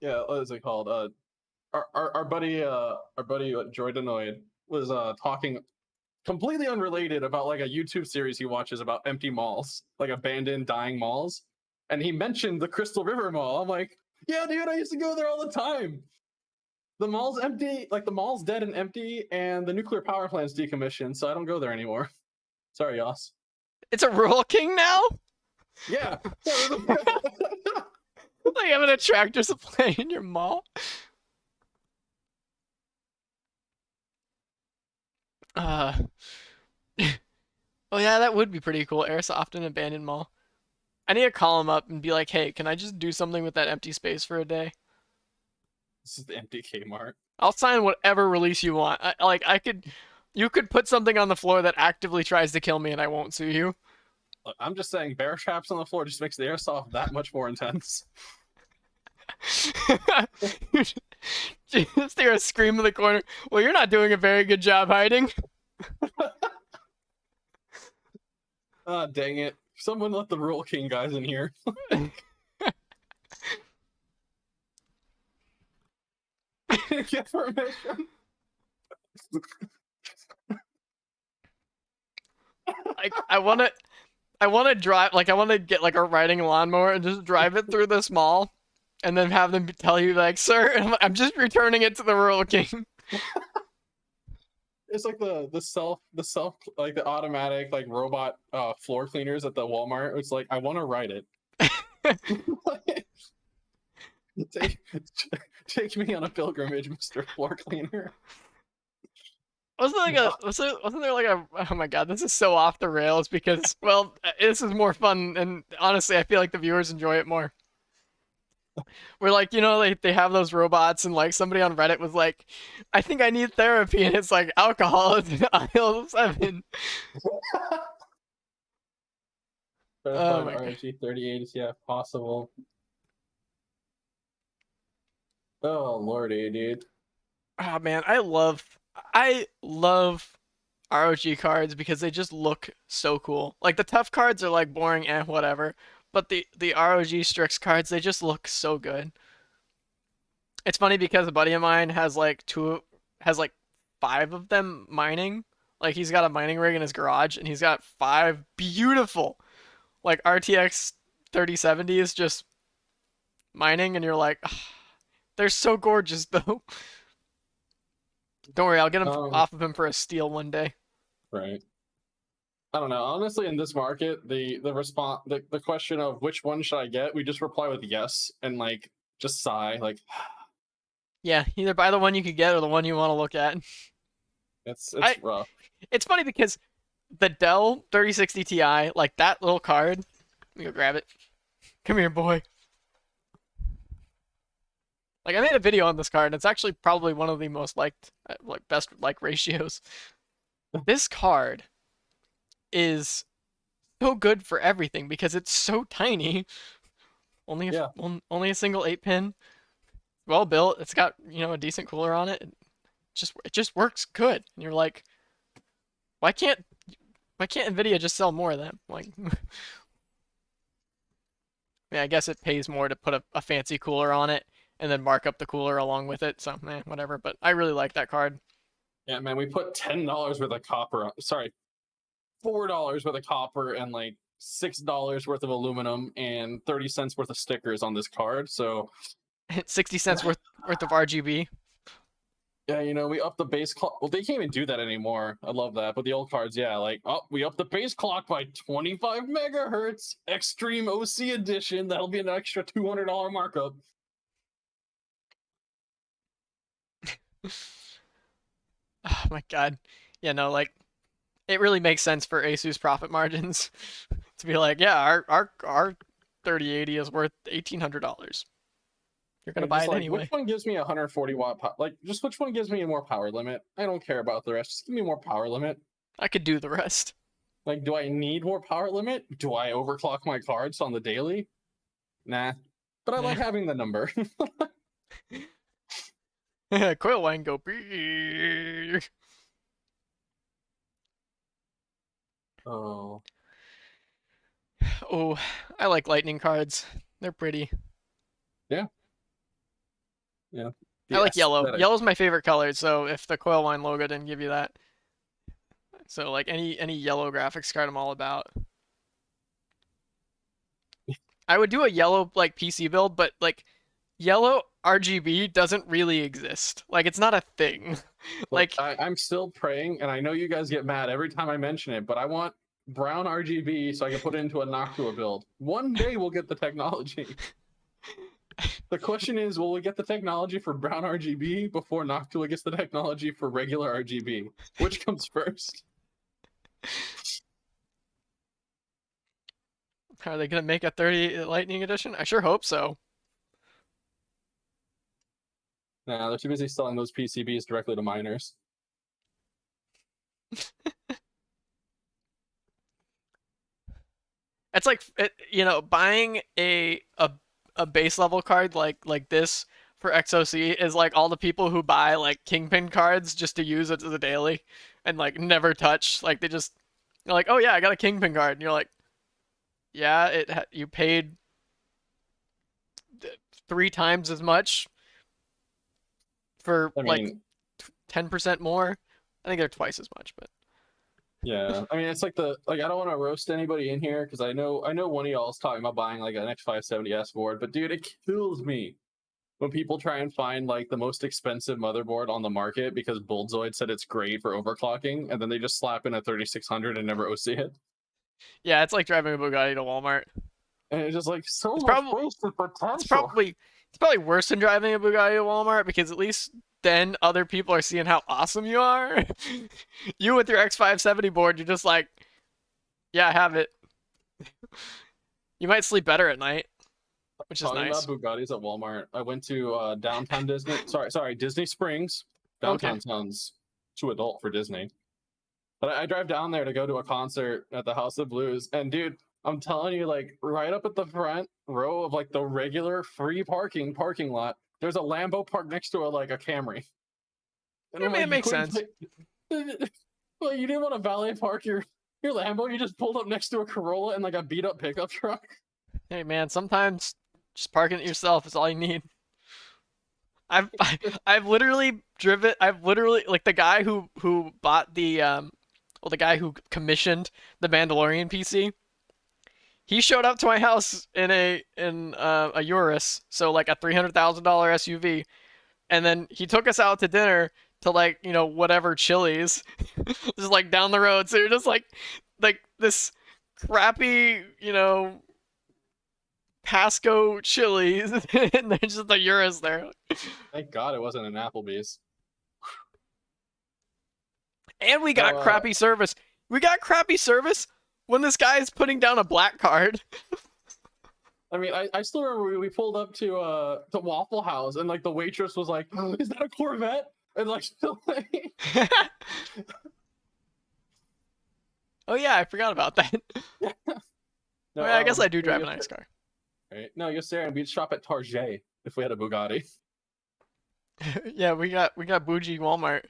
yeah, what is it called? Our buddy Droidanoid was talking completely unrelated about like a YouTube series he watches about empty malls, like abandoned, dying malls, and he mentioned the Crystal River Mall. I'm like, yeah, dude, I used to go there all the time. The mall's empty, like the mall's dead and empty, and the nuclear power plant's decommissioned, so I don't go there anymore. Sorry, Yoss. It's a Rural King now. Yeah. Like having a tractor supply in your mall. Uh. Oh yeah, that would be pretty cool. Airsoft and abandoned mall. I need to call him up and be like, hey, can I just do something with that empty space for a day? This is the empty Kmart. I'll sign whatever release you want. You could put something on the floor that actively tries to kill me and I won't sue you. Look, I'm just saying, bear traps on the floor just makes the airsoft that much more intense. Just hear a scream in the corner. Well, you're not doing a very good job hiding. Ah, dang it. Someone let the Rural King guys in here. Get permission. Like I wanna drive like I wanna get like a riding lawnmower and just drive it through this mall and then have them tell you like, sir, I'm just returning it to the Rural King. It's like the self like the automatic like robot floor cleaners at the Walmart. It's like, I want to ride it. Take me on a pilgrimage, Mr. Floor Cleaner. Wasn't there like a oh my god, this is so off the rails because well, this is more fun and honestly I feel like the viewers enjoy it more. We're like, they have those robots and like somebody on Reddit was like, I think I need therapy and it's like alcohol is in aisle 7. Oh my god. RG 38, yeah, possible. Oh lordy, dude. Oh man, I love ROG cards because they just look so cool. Like the tough cards are like boring and whatever, but the ROG Strix cards they just look so good. It's funny because a buddy of mine has like 5 of them mining. Like he's got a mining rig in his garage and he's got 5 beautiful like RTX 3070s just mining and you're like they're so gorgeous though. Don't worry, I'll get him off of him for a steal one day. Right. I don't know. Honestly, in this market, the response, the question of which one should I get, we just reply with yes and like just sigh, like. Yeah, either buy the one you could get or the one you want to look at. It's rough. It's funny because the Dell 3060 Ti, like that little card. Let me go grab it. Come here, boy. Like I made a video on this card, and it's actually probably one of the most liked, like best like ratios. This card is so good for everything because it's so tiny. Only a single 8-pin. Well built. It's got a decent cooler on it. It just works good. And you're like, why can't Nvidia just sell more of them? Like, I guess it pays more to put a fancy cooler on it and then mark up the cooler along with it. So, whatever. But I really like that card. Yeah, man, we put $10 worth of copper on. Sorry, $4 worth of copper and like $6 worth of aluminum and 30 cents worth of stickers on this card. So 60 cents worth of RGB. yeah, you know, we upped the base clock. Well, they can't even do that anymore. I love that. But the old cards, yeah, like, oh, we upped the base clock by 25 megahertz. Extreme OC edition. That'll be an extra $200 markup. Oh my god. Yeah, no, like, it really makes sense for Asus profit margins to be like, yeah, our 3080 is worth $1,800. You're gonna buy it like, anyway. Which one gives me 140 watt power? Like, just which one gives me a more power limit? I don't care about the rest. Just give me more power limit. I could do the rest. Like, do I need more power limit? Do I overclock my cards on the daily? Nah. But I like having the number. Coil wine go big. Oh. Oh, I like lightning cards. They're pretty. Yeah. Yeah. I like yellow. Yellow's my favorite color, so if the Coil Wine logo didn't give you that. So like any yellow graphics card I'm all about. I would do a yellow like PC build, but like yellow RGB doesn't really exist. Like it's not a thing. Like I'm still praying, and I know you guys get mad every time I mention it, but I want brown RGB so I can put it into a Noctua build. One day we'll get the technology. The question is, will we get the technology for brown RGB before Noctua gets the technology for regular RGB? Which comes first? Are they gonna make a 30 Lightning edition? I sure hope so. Nah, they're too busy selling those PCBs directly to miners. It's like you know, buying a base level card like this for XOC is like all the people who buy like Kingpin cards just to use it as a daily and like never touch. Like they're like, oh yeah, I got a Kingpin card, and you're like, yeah, you paid 3 times as much for like 10% more. I think they're twice as much, but yeah, I mean it's like I don't want to roast anybody in here because I know one of y'all is talking about buying like an X570S board, but dude, it kills me when people try and find like the most expensive motherboard on the market because Bulldoid said it's great for overclocking, and then they just slap in a 3600 and never OC it. Yeah, it's like driving a Bugatti to Walmart. And it's just like so much wasted potential. It's probably worse than driving a Bugatti to Walmart because at least then other people are seeing how awesome you are. You with your X570 board, you're just like, yeah, I have it. You might sleep better at night, which is nice. Talking about Bugattis at Walmart, I went to downtown Disney. Sorry, Disney Springs. Downtown sounds too adult for Disney. But I drive down there to go to a concert at the House of Blues, and dude, I'm telling you, like right up at the front row of like the regular free parking lot, there's a Lambo parked next to a Camry. And it makes sense. Well, you didn't want to valet park your Lambo. You just pulled up next to a Corolla and like a beat up pickup truck. Hey man, sometimes just parking it yourself is all you need. I've literally like the guy who bought the the guy who commissioned the Mandalorian PC. He showed up to my house in a Urus, so like a $300,000 SUV, and then he took us out to dinner to like whatever Chili's, just like down the road. So you're just like this crappy Pasco Chili's, and there's just a Urus there. Thank God it wasn't an Applebee's. And we got crappy service. We got crappy service when this guy is putting down a black card. I mean, I still remember we pulled up to Waffle House, and like the waitress was like, oh, "Is that a Corvette?" And like, oh yeah, I forgot about that. No, I guess I do drive a nice car. Right? No, you're saying we'd shop at Target if we had a Bugatti. Yeah, we got bougie Walmart.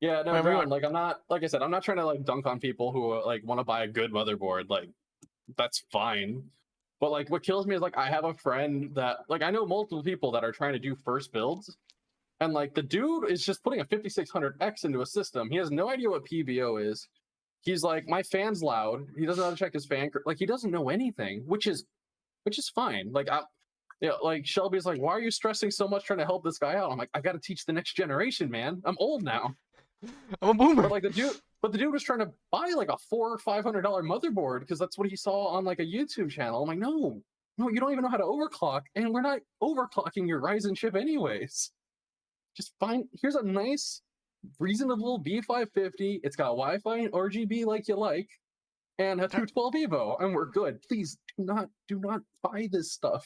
Yeah, no, Brown, like I'm not, like I said, I'm not trying to like dunk on people who like want to buy a good motherboard. Like that's fine. But like what kills me is like I have a friend that like I know multiple people that are trying to do first builds, and like the dude is just putting a 5600X into a system. He has no idea what PBO is. he's like, my fan's loud. He doesn't know how to check his fan. Like, he doesn't know anything, which is fine. Like, like Shelby's like, why are you stressing so much trying to help this guy out? I'm like, I got to teach the next generation, man. I'm old now. I'm a boomer. But like the dude was trying to buy like a $400 or $500 motherboard because that's what he saw on like a YouTube channel. I'm like, no, you don't even know how to overclock, and we're not overclocking your Ryzen chip anyways. Just find, here's a nice, reasonable B550. It's got Wi-Fi and RGB like you like, and a 212 Evo, and we're good. Please do not buy this stuff.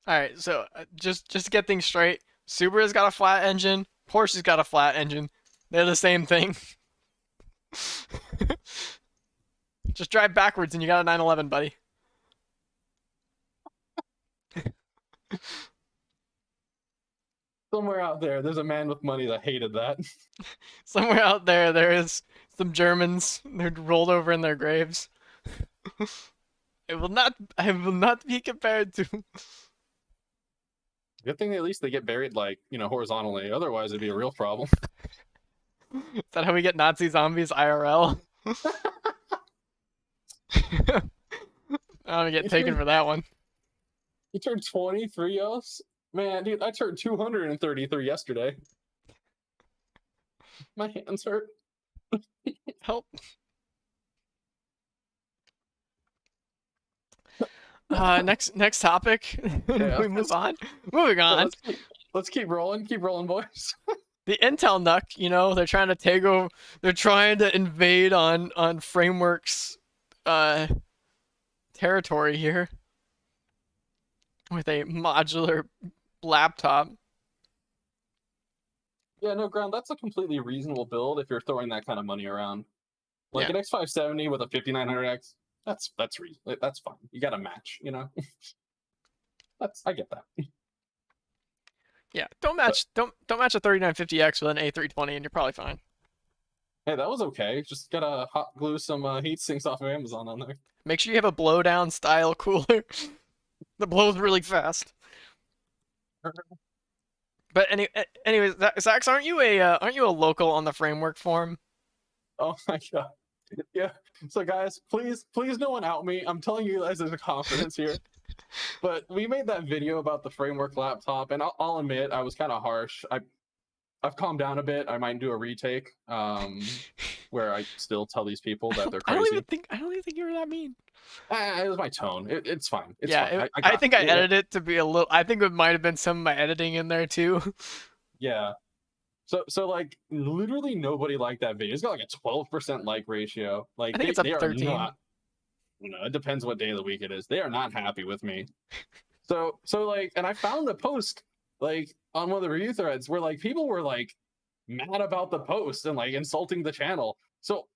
All right, so just to get things straight, Subaru's got a flat engine, Porsche's got a flat engine. They're the same thing. Just drive backwards and you got a 911, buddy. Somewhere out there's a man with money that hated that. Somewhere out there is some Germans. They're rolled over in their graves. I will not be compared to. Good thing at least they get buried like, horizontally. Otherwise, it'd be a real problem. Is that how we get Nazi zombies IRL? I'm gonna get taken for that one. You turned 23 else? Man, dude, I turned 233 yesterday. My hands hurt. Help. Next topic. Yeah. We move on. Moving on. Let's keep rolling. Keep rolling, boys. The Intel NUC, they're trying to take over. They're trying to invade on Framework's territory here with a modular laptop. Yeah, no, Ground, that's a completely reasonable build if you're throwing that kind of money around. Like an X570 with a 5900X, that's reasonable. That's fine. You got to match, I get that. Yeah, don't match a 3950X with an A320 and you're probably fine. Hey, that was okay. Just gotta hot glue some heat sinks off of Amazon on there. Make sure you have a blowdown style cooler that blows really fast. But anyways, Zax, aren't you a local on the Framework forum? Oh my god. Yeah. So guys, please no one out me. I'm telling you guys there's a confidence here. But we made that video about the Framework laptop, and I'll admit I was kind of harsh. I've calmed down a bit. I might do a retake, where I still tell these people that they're crazy. I don't even think you were that mean. It was my tone. It's fine. It's yeah, fine. I think I edited it to be a little. I think it might have been some of my editing in there too. Yeah. So like literally nobody liked that video. It's got like a 12% like ratio. Like I think it's up to 13. It depends what day of the week it is. They are not happy with me. So like, and I found the post like on one of the review threads where like people were like mad about the post and like insulting the channel. So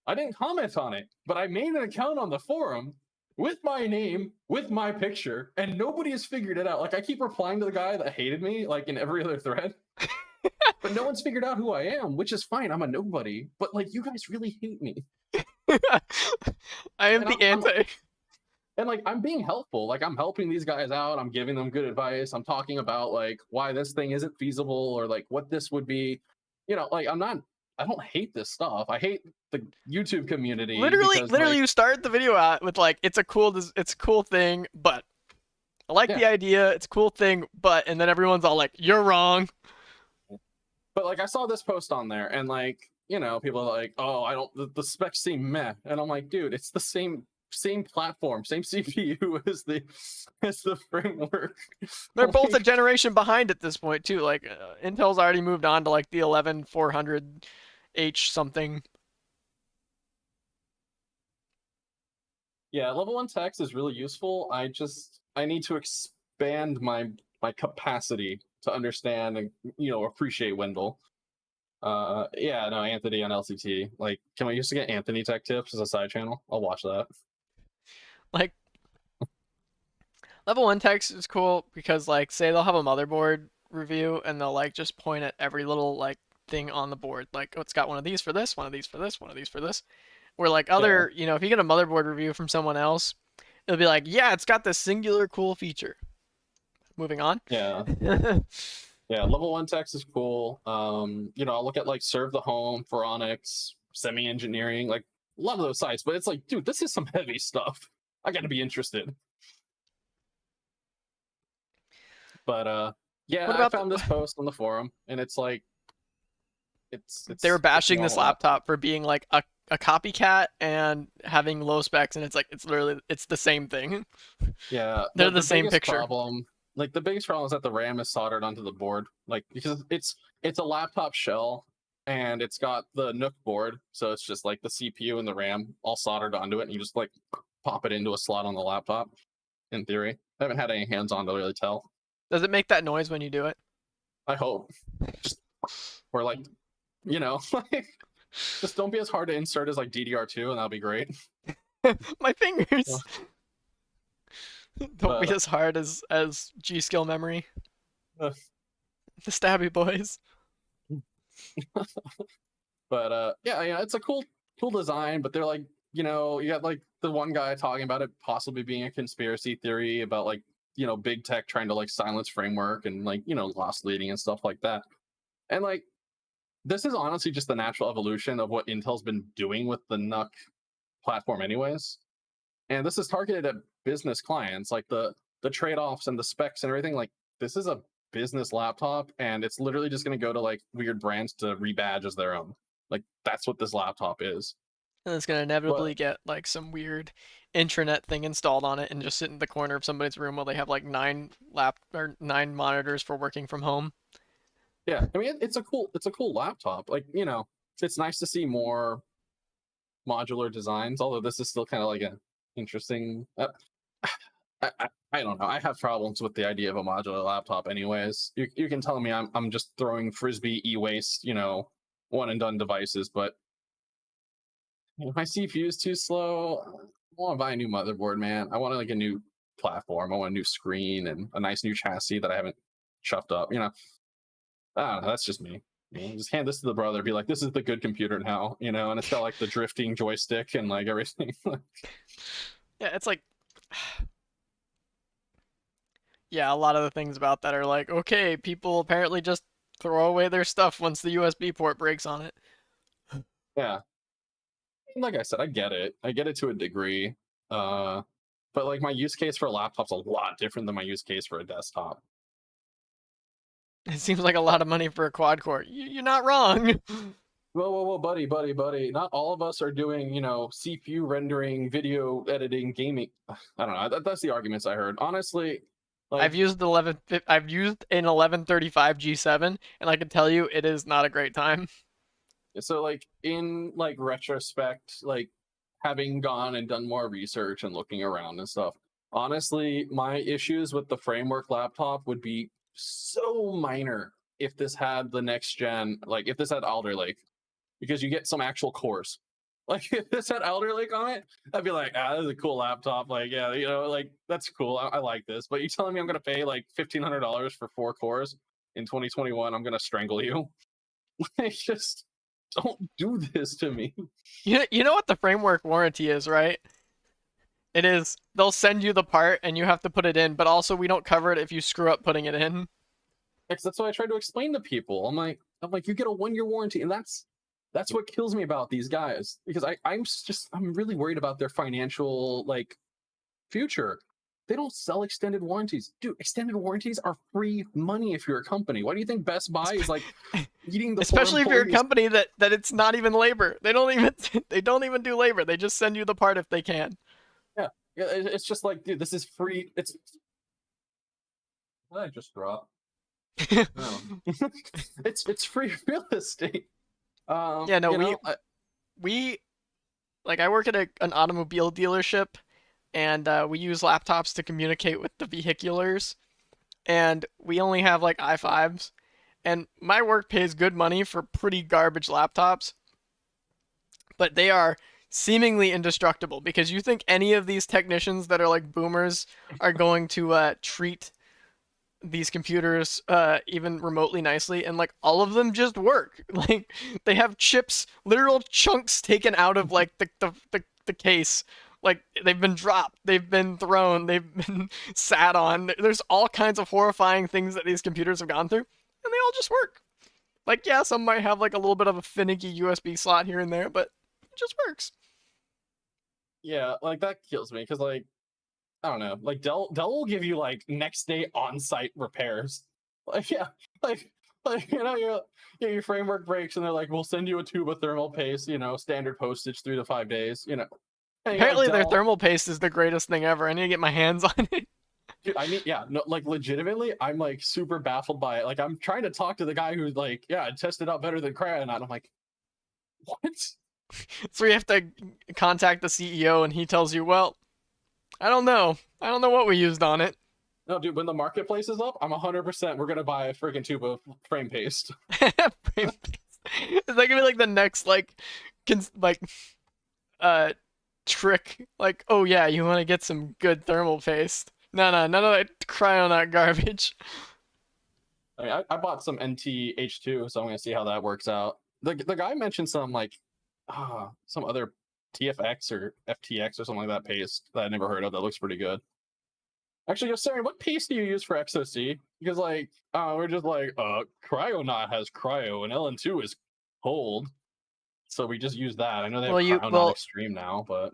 I didn't comment on it, but I made an account on the forum with my name, with my picture, and nobody has figured it out. Like I keep replying to the guy that hated me like in every other thread. But no one's figured out who I am, which is fine. I'm a nobody. But like you guys really hate me. I am the anti. And like I'm being helpful. Like I'm helping these guys out. I'm giving them good advice. I'm talking about like why this thing isn't feasible or like what this would be. Like I don't hate this stuff. I hate the YouTube community. Literally, you start the video out with like it's a cool thing, but I like the idea. It's a cool thing, but and then everyone's all like, "You're wrong." But like I saw this post on there, and like people are like, "Oh, the specs seem meh," and I'm like, "Dude, it's the same platform, same CPU as the Framework." They're both a generation behind at this point too. Like Intel's already moved on to like the 11400H something. Yeah, level 1 text is really useful. I need to expand my capacity to understand and appreciate Wendell. Anthony on LCT. Like, can we used to get Anthony Tech Tips as a side channel? I'll watch that. Like, level 1 text is cool because, like, say they'll have a motherboard review and they'll like just point at every little like thing on the board. Like, oh, it's got one of these for this, one of these for this, one of these for this. Where like other, if you get a motherboard review from someone else, it'll be like, yeah, it's got this singular cool feature. Moving on. Yeah. Yeah, level 1 text is cool. I'll look at like Serve the Home, Phoronix, semi-engineering, like a lot of those sites. But it's like, dude, this is some heavy stuff. I got to be interested. But yeah, What I about found this post on the forum, and it's like, they were it's bashing this normal laptop for being like a copycat and having low specs, and it's like it's the same thing. Yeah, They're the the same biggest picture. problem, like the biggest problem is that the RAM is soldered onto the board, like because it's a laptop shell and it's got the Nook board, so it's just like the CPU and the RAM all soldered onto it, and you just like pop it into a slot on the laptop. In theory, I haven't had any hands on to really tell. Does it make that noise when you do it? I hope, just, or like, like just don't be as hard to insert as like DDR2, and that'll be great. My fingers. Don't be But as hard as G-Skill memory. uh, The stabby boys. but yeah, it's a cool design, but they're like, you got like the one guy talking about it possibly being a conspiracy theory about like, big tech trying to like silence framework and like, loss leading and stuff like that. And like, this is honestly just the natural evolution of what Intel's been doing with the NUC platform anyways. And this is targeted at business clients, like the trade-offs and the specs and everything. Like, this is a business laptop, and it's literally just going to go to like weird brands to rebadge as their own. Like, that's what this laptop is. And it's gonna inevitably get like some weird intranet thing installed on it and just sit in the corner of somebody's room while they have like 9 monitors for working from home. Yeah, I mean, it's a cool laptop. Like, it's nice to see more modular designs, although this is still kind of like an interesting. I don't know. I have problems with the idea of a modular laptop, anyways. You can tell me I'm just throwing frisbee e-waste, one and done devices, but my CPU is too slow. I want to buy a new motherboard, man. I want like a new platform. I want a new screen and a nice new chassis that I haven't chuffed up. I don't know. That's just me. Just hand this to the brother. Be like, this is the good computer now. And it's got like the drifting joystick and like everything. Yeah, it's like, yeah, a lot of the things about that are like, okay, people apparently just throw away their stuff once the USB port breaks on it. Yeah. Like I said, I get it. I get it to a degree. But like my use case for a laptop's a lot different than my use case for a desktop. It seems like a lot of money for a quad core. You're not wrong. Whoa, buddy. Not all of us are doing, CPU rendering, video editing, gaming. I don't know. That's the arguments I heard. Honestly, like, I've used an 1135 G7, and I can tell you it is not a great time. so like in like retrospect, like having gone and done more research and looking around and stuff, honestly, my issues with the framework laptop would be so minor if this had the next gen, like if this had Alder Lake, because you get some actual cores. Like if this had Alder Lake on it, I'd be like, this is a cool laptop. Like, yeah, like that's cool. I like this. But you telling me I'm gonna pay like $1,500 for 4 cores in 2021? I'm gonna strangle you. Like, just don't do this to me. You know what the framework warranty is, right? It is, they'll send you the part and you have to put it in, but also we don't cover it if you screw up putting it in. That's what I try to explain to people. I'm like, you get a 1-year warranty, and that's what kills me about these guys, because I'm really worried about their financial like future. They don't sell extended warranties. Dude, extended warranties are free money if you're a company. Why do you think Best Buy is like eating the especially if you're a company that it's not even labor. They don't even do labor. They just send you the part if they can. Yeah, it's just like, dude, this is free. What did I just drop? No. It's free real estate. Yeah, no, we like, I work at an automobile dealership, and we use laptops to communicate with the vehiculars, and we only have like i5s, and my work pays good money for pretty garbage laptops, but they are seemingly indestructible, because you think any of these technicians that are like boomers are going to treat these computers even remotely nicely, and like all of them just work. Like, they have chips, literal chunks taken out of like the case. Like, they've been dropped, they've been thrown, they've been sat on. There's all kinds of horrifying things that these computers have gone through, and they all just work. Like, yeah, some might have like a little bit of a finicky USB slot here and there, but It just works. Yeah, like that kills me because like I don't know, like Dell will give you like next day on site repairs. Like yeah, like your framework breaks and they're like, we'll send you a tube of thermal paste, standard postage 3 to 5 days, And Apparently, their Dell, thermal paste is the greatest thing ever. I need to get my hands on it. dude, I mean, yeah, no, like legitimately, I'm like super baffled by it. Like I'm trying to talk to the guy who's like, yeah, it tested out better than Crayon. I'm like, what? So you have to contact the CEO, and he tells you, well, I don't know. I don't know what we used on it. No, dude, when the marketplace is up, I'm 100% we're gonna buy a freaking tube of frame paste. Frame paste. Is that gonna be like the next trick? Like, oh yeah, you want to get some good thermal paste? No, none of that Cryonaut garbage. I mean, I bought some NTH2, so I'm gonna see how that works out. The guy mentioned some like some other TFX or FTX or something like that paste that I never heard of that looks pretty good. Actually, Sarah, what paste do you use for XOC? Because like we're just like Cryonaut has cryo and LN2 is cold, so we just use that. I know they have Cryonaut Extreme now, but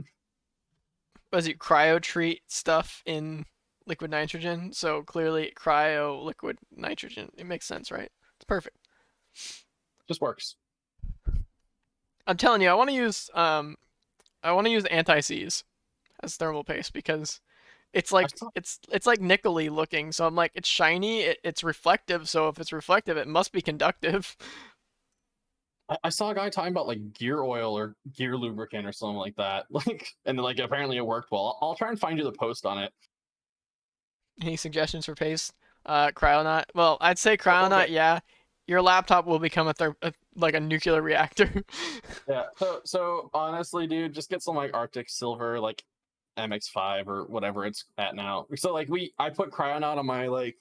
was it cryo treat stuff in liquid nitrogen? So clearly cryo liquid nitrogen. It makes sense, right? It's perfect. Just works. I'm telling you, I want to use anti-seize as thermal paste because it's like it's like nickel-y looking. So I'm like, it's shiny, it's reflective. So if it's reflective, it must be conductive. I saw a guy talking about like gear oil or gear lubricant or something like that. Like, and like apparently it worked well. I'll try and find you the post on it. Any suggestions for paste? Cryonaut. Well, I'd say Cryonaut. Okay. Yeah, your laptop will become like a nuclear reactor. Yeah. So honestly, dude, just get some like Arctic Silver, like MX5 or whatever it's at now. So like I put Cryonaut on my like.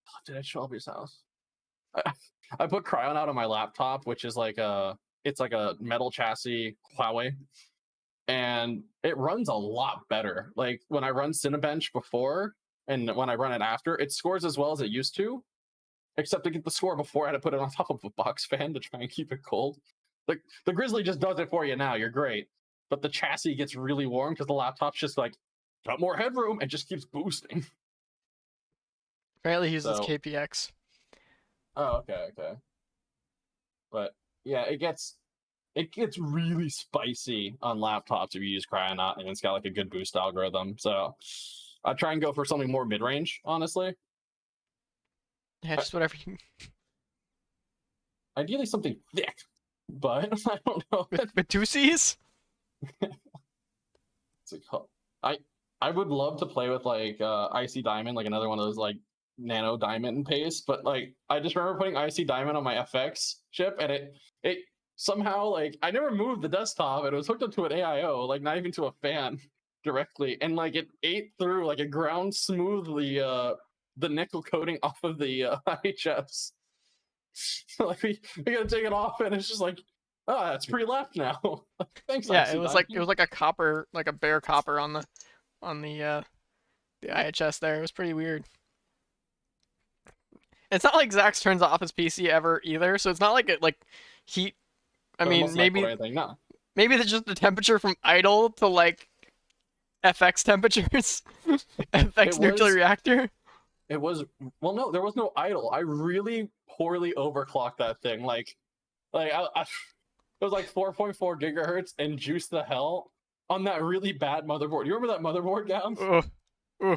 Oh, did I show up your house? I put Cryonaut on my laptop, which is like it's like a metal chassis Huawei, and it runs a lot better. Like when I run Cinebench before and when I run it after, it scores as well as it used to. Except to get the score before, I had to put it on top of a box fan to try and keep it cold. Like the Grizzly just does it for you now. You're great, but the chassis gets really warm because the laptop's just like got more headroom and just keeps boosting. Apparently, he uses KPX. Oh, okay. But yeah, it gets really spicy on laptops if you use Cryonaut, and it's got like a good boost algorithm. So I try and go for something more mid-range, honestly. Yeah, just whatever you... Ideally something thick, but I don't know. With 2 C's? I would love to play with like Icy Diamond, like another one of those like nano diamond paste, but like I just remember putting Icy Diamond on my FX chip, and it somehow like I never moved the desktop, and it was hooked up to an AIO, like not even to a fan directly, and like it ate through, like it ground smoothly the nickel coating off of the IHS. Like we gotta take it off, and it's just like, oh, that's pre-left now. Thanks. Yeah, it was like a copper, like a bare copper on the IHS there. It was pretty weird. It's not like Zax turns off his PC ever either, so it's not like heat. I mean, maybe it's just the temperature from idle to like FX temperatures. FX nuclear reactor. It was, well, no, there was no idle. I really poorly overclocked that thing. Like it was like 4.4 gigahertz and juiced the hell on that really bad motherboard. You remember that motherboard, Gavin?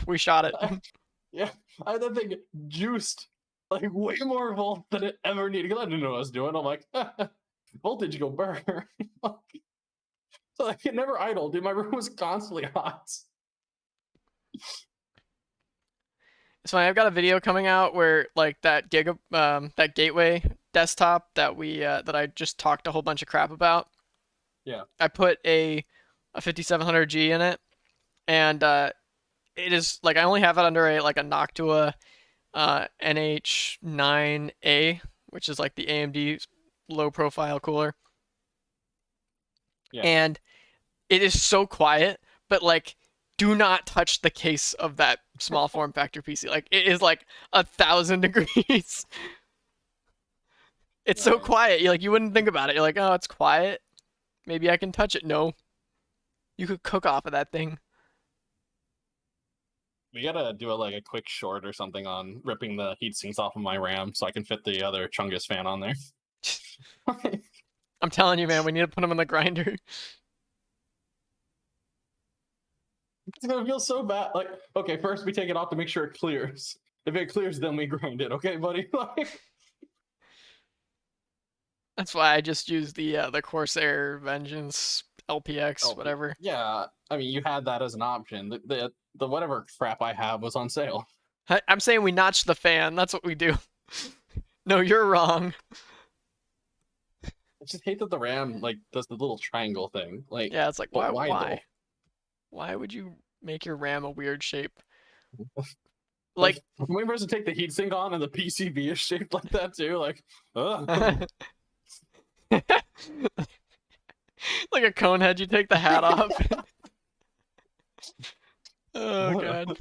We shot it. Yeah, I had that thing juiced like way more volts than it ever needed, because I didn't know what I was doing. I'm like, voltage go burn. So like, it never idled, dude. My room was constantly hot. So I've got a video coming out where like that gateway desktop that that I just talked a whole bunch of crap about. Yeah. I put a 5700G in it, and it is like I only have it under a Noctua NH9A, which is like the AMD low profile cooler. Yeah. And it is so quiet, but like do not touch the case of that small form factor PC. Like it is like 1,000 degrees. It's so quiet. You wouldn't think about it. You're like, oh, it's quiet. Maybe I can touch it. No. You could cook off of that thing. We gotta do a quick short or something on ripping the heat sinks off of my RAM so I can fit the other Chungus fan on there. I'm telling you, man, we need to put them in the grinder. It's gonna feel so bad. Like, okay, first we take it off to make sure it clears. If it clears, then we grind it. Okay, buddy. That's why I just used the Corsair Vengeance LPX, Oh, whatever. yeah, I mean, you had that as an option. The whatever crap I have was on sale. I'm saying we notch the fan. That's what we do. No, you're wrong. I just hate that the RAM does the little triangle thing. Like, Yeah, it's like but why? why Why would you make your RAM a weird shape? though? Like, when we first take the heatsink on and the PCB is shaped like that too, like, ugh. like a cone head, you take the hat off. Oh god.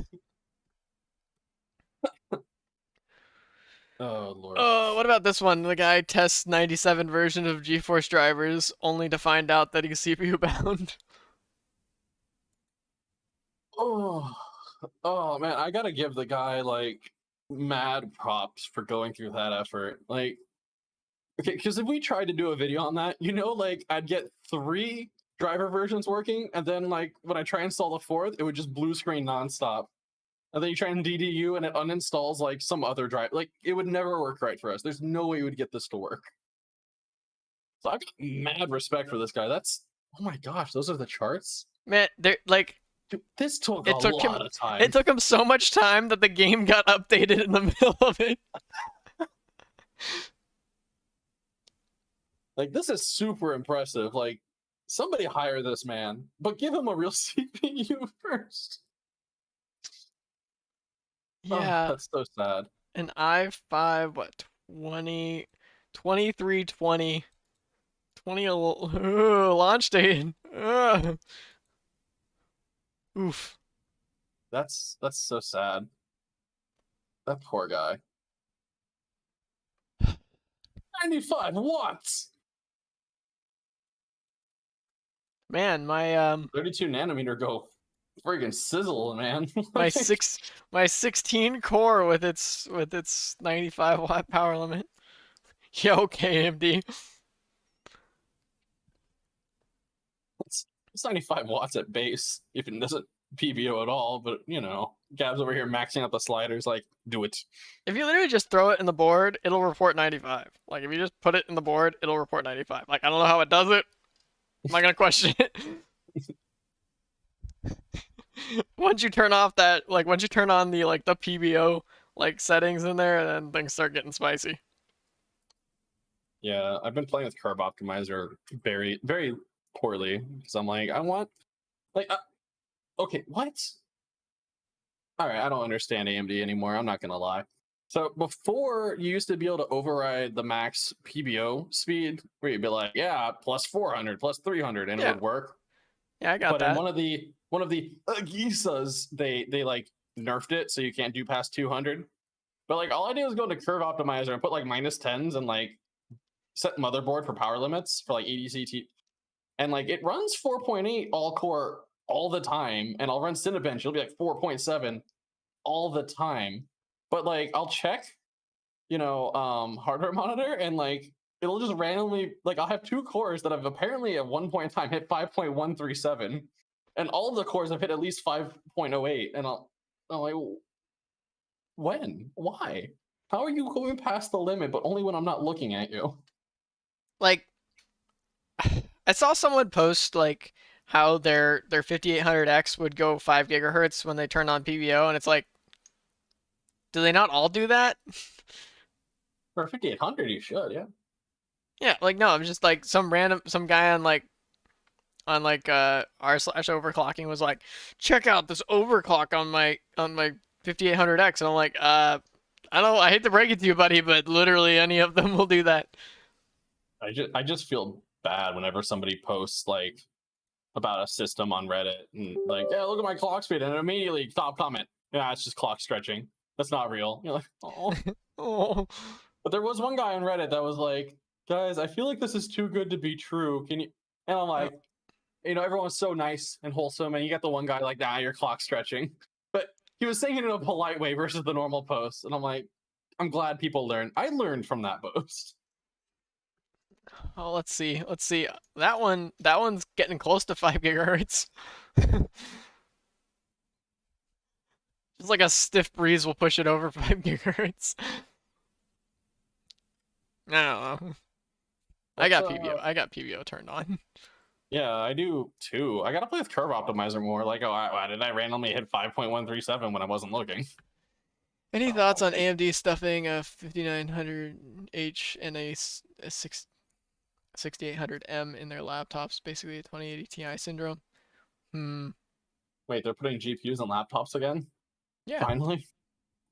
Oh lord. Oh, what about this one? The guy tests 97 version of GeForce drivers only to find out that he's CPU bound. Oh man, I gotta give the guy mad props for going through that effort. Like, okay, because if we tried to do a video on that, I'd get 3 driver versions working, and then when I try and install the 4th, it would just blue screen nonstop. And then you try and DDU and it uninstalls some other drive. Like, it would never work right for us. There's no way we would get this to work. So I've got mad respect for this guy. Oh my gosh, those are the charts? Man, they're like, dude, this took a lot of time. It took him so much time that the game got updated in the middle of it. This is super impressive. Somebody hire this man, but give him a real CPU first. Yeah. Oh, that's so sad. An i5, what, 2320, 20 launch date. Oof. That's so sad. That poor guy. 95 watts. Man, my 32 nanometer go friggin' sizzle, man. my 16 core with its 95 watt power limit. Yeah, okay, AMD. It's 95 watts at base, if it doesn't PBO at all, but Gab's over here maxing out the sliders, do it. If you literally just throw it in the board, it'll report 95. If you just put it in the board, it'll report 95. I don't know how it does it. I'm not gonna question it. Once you turn off that, once you turn on the the PBO settings in there, then things start getting spicy. Yeah, I've been playing with Curve Optimizer very, very poorly because I'm I want okay, what? All right, I don't understand AMD anymore. I'm not gonna lie. So before, you used to be able to override the max PBO speed, where you'd be like, yeah, plus 400, plus 300, and it would work. Yeah, I got but that. in one of the Gisas, they nerfed it, so you can't do past 200. But all I did was go to Curve Optimizer and put minus 10s and set motherboard for power limits for EDCT, and it runs 4.8 all core all the time, and I'll run Cinebench, it'll be 4.7 all the time. But I'll check, hardware monitor, and it'll just randomly I'll have 2 cores that have apparently at one point in time hit 5.137, and all of the cores have hit at least 5.08, and I'm like, when? Why? How are you going past the limit, but only when I'm not looking at you? I saw someone post how their 5800X would go 5 gigahertz when they turned on PBO, and it's do they not all do that? For 5800, you should, yeah. Yeah, no, I'm just some guy on r/overclocking was check out this overclock on my 5800X, and I'm I don't know, I hate to break it to you, buddy, but literally any of them will do that. I just feel bad whenever somebody posts about a system on Reddit and yeah, look at my clock speed, and immediately top comment, yeah, it's just clock stretching. That's not real. You're oh. Oh. But there was one guy on Reddit that was guys, I feel like this is too good to be true. Can you And I'm like, everyone's so nice and wholesome, and you get the one guy like, nah, your clock's stretching. But he was saying it in a polite way versus the normal post, and I'm like, I'm glad people learned. I learned from that post. Oh, let's see. That one's getting close to 5 gigahertz. Just like a stiff breeze will push it over 5 gigahertz. I don't know. I got PBO turned on. Yeah, I do too. I gotta play with Curve Optimizer more. Like, why did I randomly hit 5.137 when I wasn't looking? Any thoughts on AMD stuffing a 5900H and a 6800M in their laptops? Basically a 2080 Ti syndrome. Wait, they're putting GPUs on laptops again? Yeah. Finally?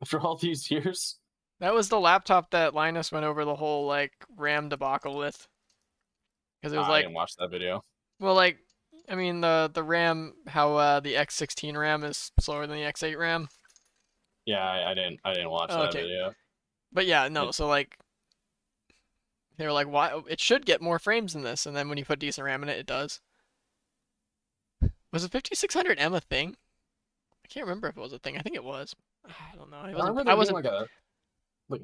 After all these years? That was the laptop that Linus went over the whole, like, RAM debacle with. Because it was I didn't watch that video. Well, like, I mean, the RAM, how the X16 RAM is slower than the X8 RAM. Yeah, I didn't watch that video. But yeah, no, so like, they were like, why? It should get more frames than this, and then when you put decent RAM in it, it does. Was the 5600M a thing? I can't remember if it was a thing. I think it was. I don't know. I wasn't like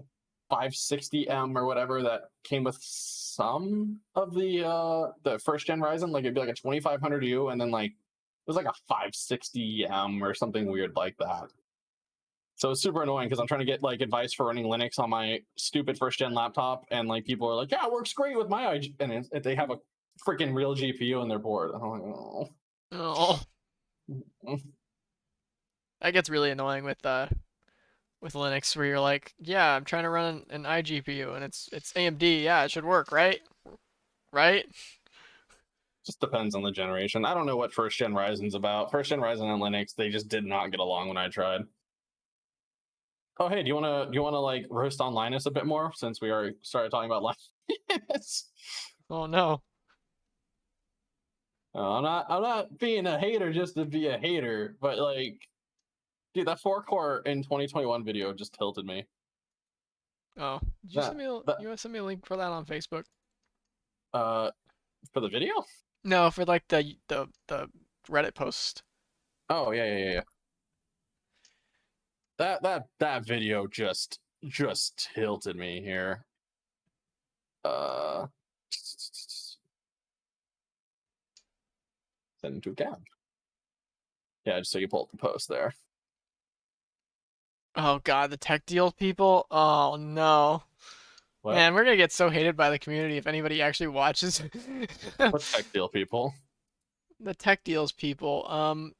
560M or whatever that came with some of the first gen Ryzen. Like, it'd be like a 2500U, and then like it was like a 560M or something weird like that. So it's super annoying because I'm trying to get like advice for running Linux on my stupid first gen laptop, and like people are like, "Yeah, it works great with my IG," and they have a freaking real GPU in their board. I'm like, oh. That gets really annoying with Linux, where you're like, yeah, I'm trying to run an iGPU, and it's AMD. Yeah, it should work, right? Right? Just depends on the generation. I don't know what first gen Ryzen's about. First gen Ryzen and Linux, they just did not get along when I tried. Oh, hey, do you wanna like roast on Linus a bit more since we already started talking about Linus? Oh no. I'm not being a hater just to be a hater, but like, dude, that 4-core in 2021 video just tilted me. Oh, you want to send me a link for that on Facebook? For the video? No, for like the Reddit post. Oh yeah. That video just tilted me here. Send to Gab. Yeah, just so you pull up the post there. Oh god, the tech deal people. Oh no. What? Man, we're gonna get so hated by the community if anybody actually watches. What tech deal people? The tech deals people.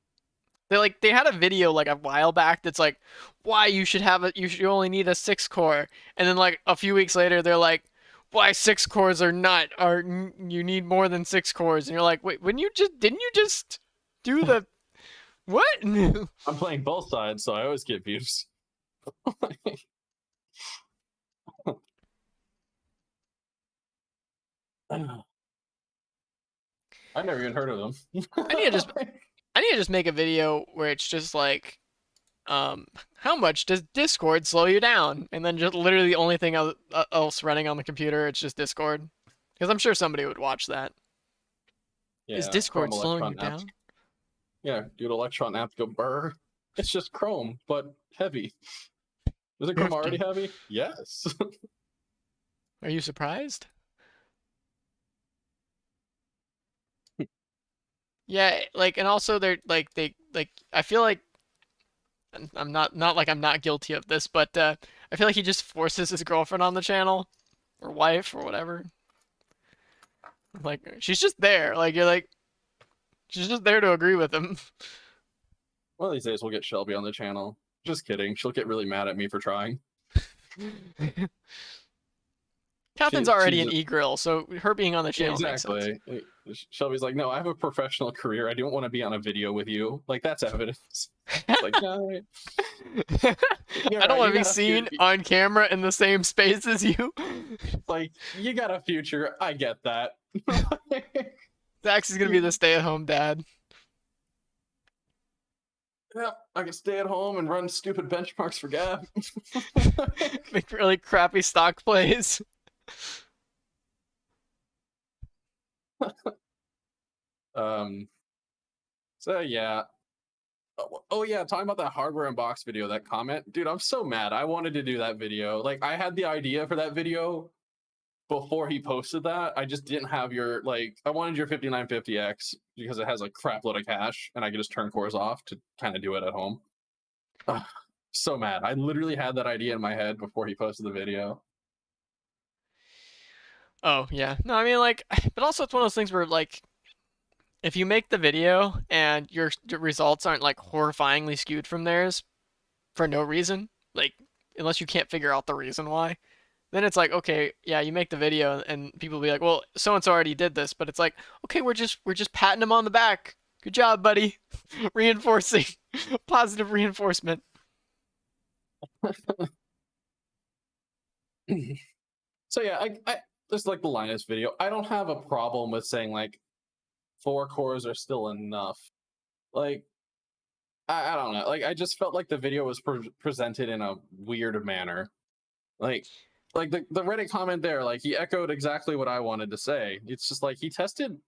They had a video like a while back that's like, why you should only need a 6-core, and then like a few weeks later they're like, why 6 cores you need more than 6 cores, and you're like, wait, didn't you just do the what? I'm playing both sides, so I always get views. I've never even heard of them. I need to just make a video where it's just like, how much does Discord slow you down? And then just literally the only thing else running on the computer, it's just Discord. Because I'm sure somebody would watch that. Yeah, is Discord slowing you down? Yeah, dude, Electron app go burr. It's just Chrome, but heavy. Is it Chrome already heavy? Yes. Are you surprised? Yeah, like, and also they're like I feel like I'm not like I'm not guilty of this, but I feel like he just forces his girlfriend on the channel or wife or whatever. Like, she's just there. Like, you're like, she's just there to agree with him. One of these days we'll get Shelby on the channel. Just kidding. She'll get really mad at me for trying. Catherine's already an e-grill, so her being on the channel exactly. Makes sense. Shelby's like, no, I have a professional career. I don't want to be on a video with you. Like, that's evidence. Like, no. I don't want to be seen on camera in the same space as you. Like, you got a future. I get that. Zax is going to be the stay-at-home dad. Yeah, I can stay at home and run stupid benchmarks for Gab. Make really crappy stock plays. So yeah. Oh yeah, talking about that hardware unbox video, that comment, dude, I'm so mad. I wanted to do that video. Like, I had the idea for that video before he posted that. I just didn't have your I wanted your 5950X because it has a crap load of cache, and I could just turn cores off to kind of do it at home. Ugh, so mad. I literally had that idea in my head before he posted the video. Oh yeah, no, I mean like, but also it's one of those things where like, if you make the video and your results aren't like horrifyingly skewed from theirs for no reason, like unless you can't figure out the reason why, then it's like, okay, yeah, you make the video and people will be like, well, so and so already did this, but it's like, okay, we're just patting him on the back. Good job, buddy. Reinforcing, positive reinforcement. So yeah, I just like the Linus video. I don't have a problem with saying like 4 cores are still enough. Like, I don't know. Like, I just felt like the video was presented in a weird manner. Like the Reddit comment there, like he echoed exactly what I wanted to say. It's just like he tested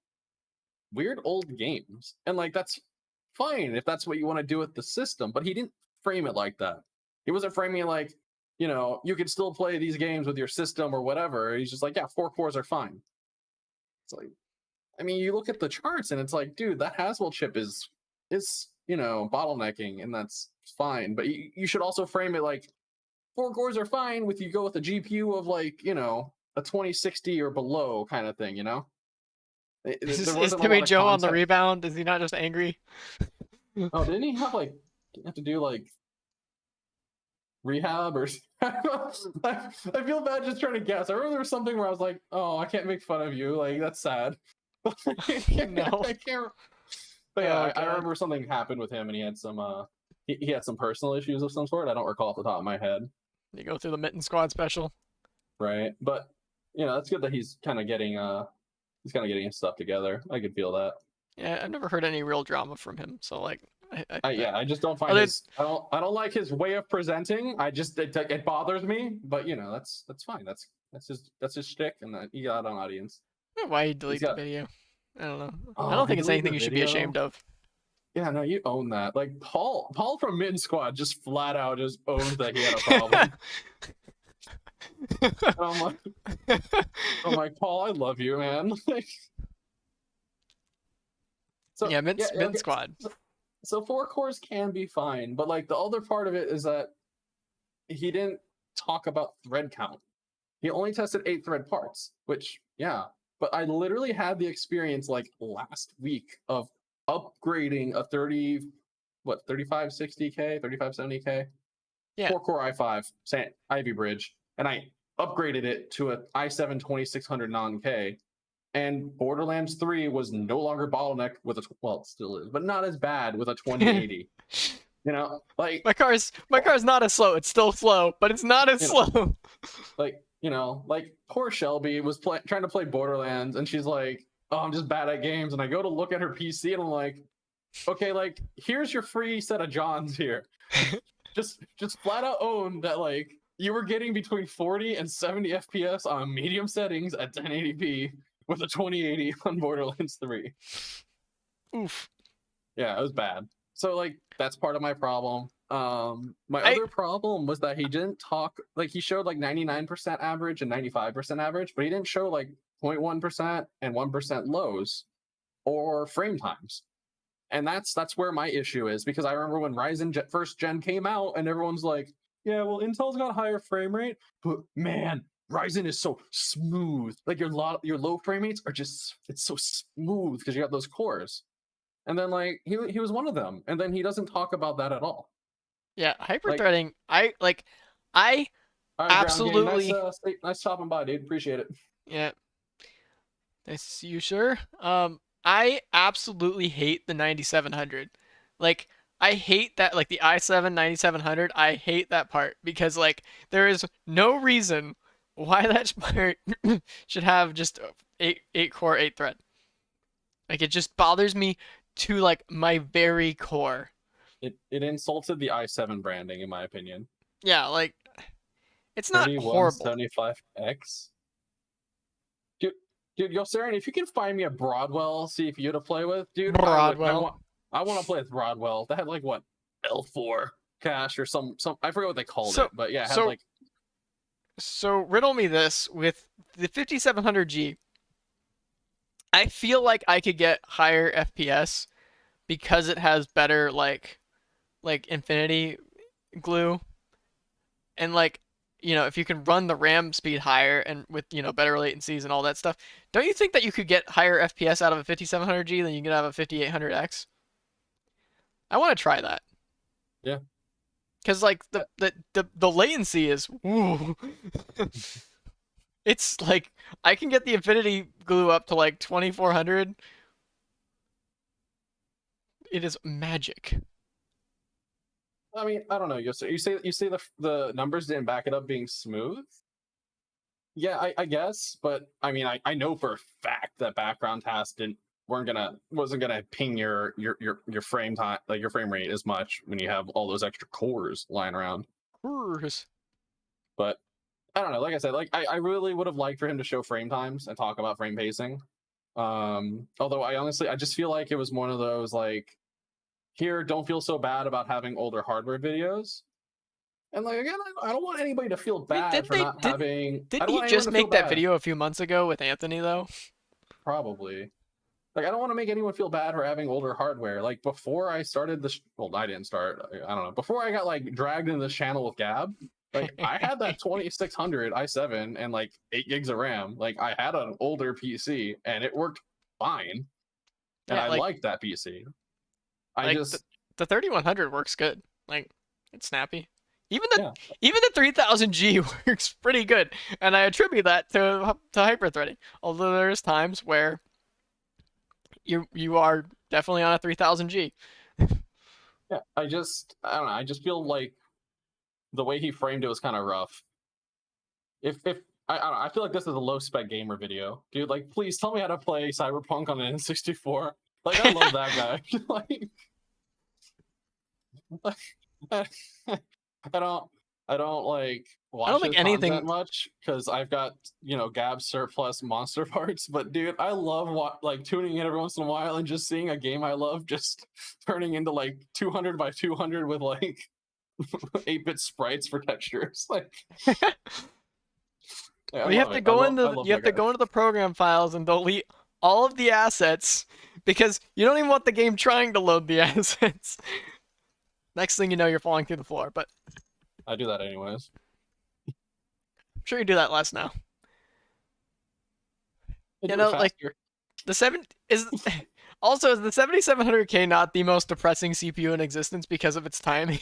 weird old games, and like that's fine if that's what you want to do with the system. But he didn't frame it like that. He wasn't framing it like, you could still play these games with your system or whatever. He's just like, yeah, 4 cores are fine. It's like, I mean, you look at the charts and it's like, dude, that Haswell chip is bottlenecking, and that's fine. But you should also frame it like 4 cores are fine with you go with a GPU of like, a 2060 or below kind of thing, Is Timmy Joe on the rebound? Is he not just angry? Oh, didn't he have to do like rehab or I feel bad just trying to guess. I remember there was something where I was like, oh, I can't make fun of you. Like, that's sad. No. I can't. But yeah, I remember something happened with him and he had some he had some personal issues of some sort. I don't recall off the top of my head. You go through the Mitten Squad special. Right. But that's good that he's kind of getting his stuff together. I could feel that. Yeah, I've never heard any real drama from him. So like, I just don't find I don't like his way of presenting. It bothers me. But that's fine. That's his shtick, and he got an audience. Why he delete the video? I don't know. I don't think it's anything you should be ashamed of. Yeah, no, you own that. Like Paul from Mitten Squad just flat out just owns that he had a problem. I'm like, Paul, I love you, man. Yeah, Mitten Squad. So 4 cores can be fine, but like the other part of it is that he didn't talk about thread count. He only tested 8 thread parts, which but I literally had the experience like last week of upgrading a 3560K, 3570K, 4-core i5 Ivy Bridge, and I upgraded it to a i7 2600 non-K, and Borderlands 3 was no longer bottlenecked with it still is, but not as bad with a 2080. Like my car's not as slow. It's still slow, but it's not as slow. Like poor Shelby was trying to play Borderlands, and she's like, oh, I'm just bad at games. And I go to look at her PC, and I'm like, okay, like here's your free set of Johns here. just flat out own that like you were getting between 40 and 70 FPS on medium settings at 1080p with a 2080 on Borderlands 3. Oof. Yeah, it was bad. So like that's part of my problem. My other problem was that he didn't talk, like he showed like 99% average and 95% average, but he didn't show like 0.1% and 1% lows or frame times. And that's where my issue is, because I remember when Ryzen first gen came out and everyone's like, yeah, well, Intel's got higher frame rate, but man, Ryzen is so smooth. Like your low frame rates are it's so smooth because you got those cores. And then like he was one of them, and then he doesn't talk about that at all. Yeah, hyperthreading. I absolutely. Nice stopping by, dude. Appreciate it. Yeah. Nice to see you, sir. I absolutely hate the 9700. Like, I hate that, like the i7 9700. I hate that part because like there is no reason why that part should have just 8 core 8 thread. Like, it just bothers me to like my very core. It insulted the i7 branding, in my opinion. Yeah, like it's not horrible. 75X. Dude, Dude, Yosarin, if you can find me a Broadwell CPU to play with, dude, Broadwell. I want to play with Broadwell. That had like what, L4 cache or some I forget what they called So- it, but yeah, it had so- like So riddle me this: with the 5700G, I feel like I could get higher FPS because it has better like infinity glue, and like, if you can run the RAM speed higher and with, better latencies and all that stuff, don't you think that you could get higher FPS out of a 5700G than you could out of a 5800X? I want to try that. Yeah. Because like the latency is, ooh. It's like I can get the infinity glue up to like 2400. It is magic. I mean, I don't know. You say the numbers didn't back it up being smooth. Yeah, I guess, but I mean, I know for a fact that background tasks wasn't gonna ping your frame time, like your frame rate as much when you have all those extra cores lying around. Cores. But I don't know. Like I said, like I really would have liked for him to show frame times and talk about frame pacing. Although I just feel like it was one of those like, here, don't feel so bad about having older hardware videos. And like again, I don't want anybody to feel bad for not having. Didn't he just make that video a few months ago with Anthony though? Probably. Like I don't want to make anyone feel bad for having older hardware. Like before I started this, well, I didn't start. I don't know. Before I got like dragged into this channel with Gab, like I had that 2600 i7 and like 8 gigs of RAM. Like I had an older PC and it worked fine, and Yeah, I liked that PC. The 3100 works good. Like it's snappy. Even the 3000G works pretty good, and I attribute that to hyperthreading. Although there's times where you are definitely on a 3000G. Yeah, I don't know. I just feel like the way he framed it was kind of rough. If I don't know, I feel like this is a low spec gamer video, dude. Like, please tell me how to play Cyberpunk on an N64. Like, I love that guy. I don't like watch his content much because I've got Gab surplus monster parts. But dude, I love like tuning in every once in a while and just seeing a game I love just turning into like 200 by 200 with like 8-bit sprites for textures. Like, yeah, you have to go into the program files and delete all of the assets because you don't even want the game trying to load the assets. Next thing you know, you're falling through the floor. But I do that anyways. I'm sure you do that less now. Like the 7 is also, is the 7700K not the most depressing CPU in existence because of its timing?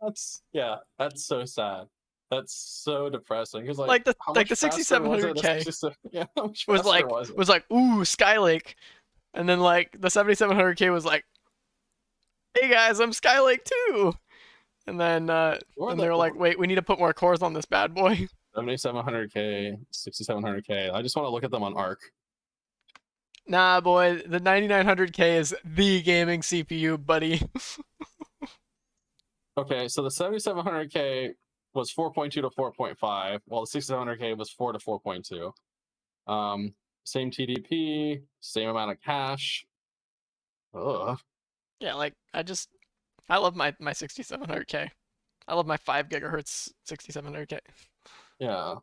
That's so sad. That's so depressing. Because like the 6700K was like ooh, Skylake, and then like the 7700K was like, hey guys, I'm Skylake too. And then they were like, wait, we need to put more cores on this bad boy. 7700K, 6700K. I just want to look at them on Arc. Nah, boy, the 9900K is the gaming CPU, buddy. Okay, so the 7700K was 4.2 to 4.5, while the 6700K was 4 to 4.2. Same TDP, same amount of cache. Ugh. Yeah, like I love my 6700K. I love my 5 gigahertz 6700K. Yeah.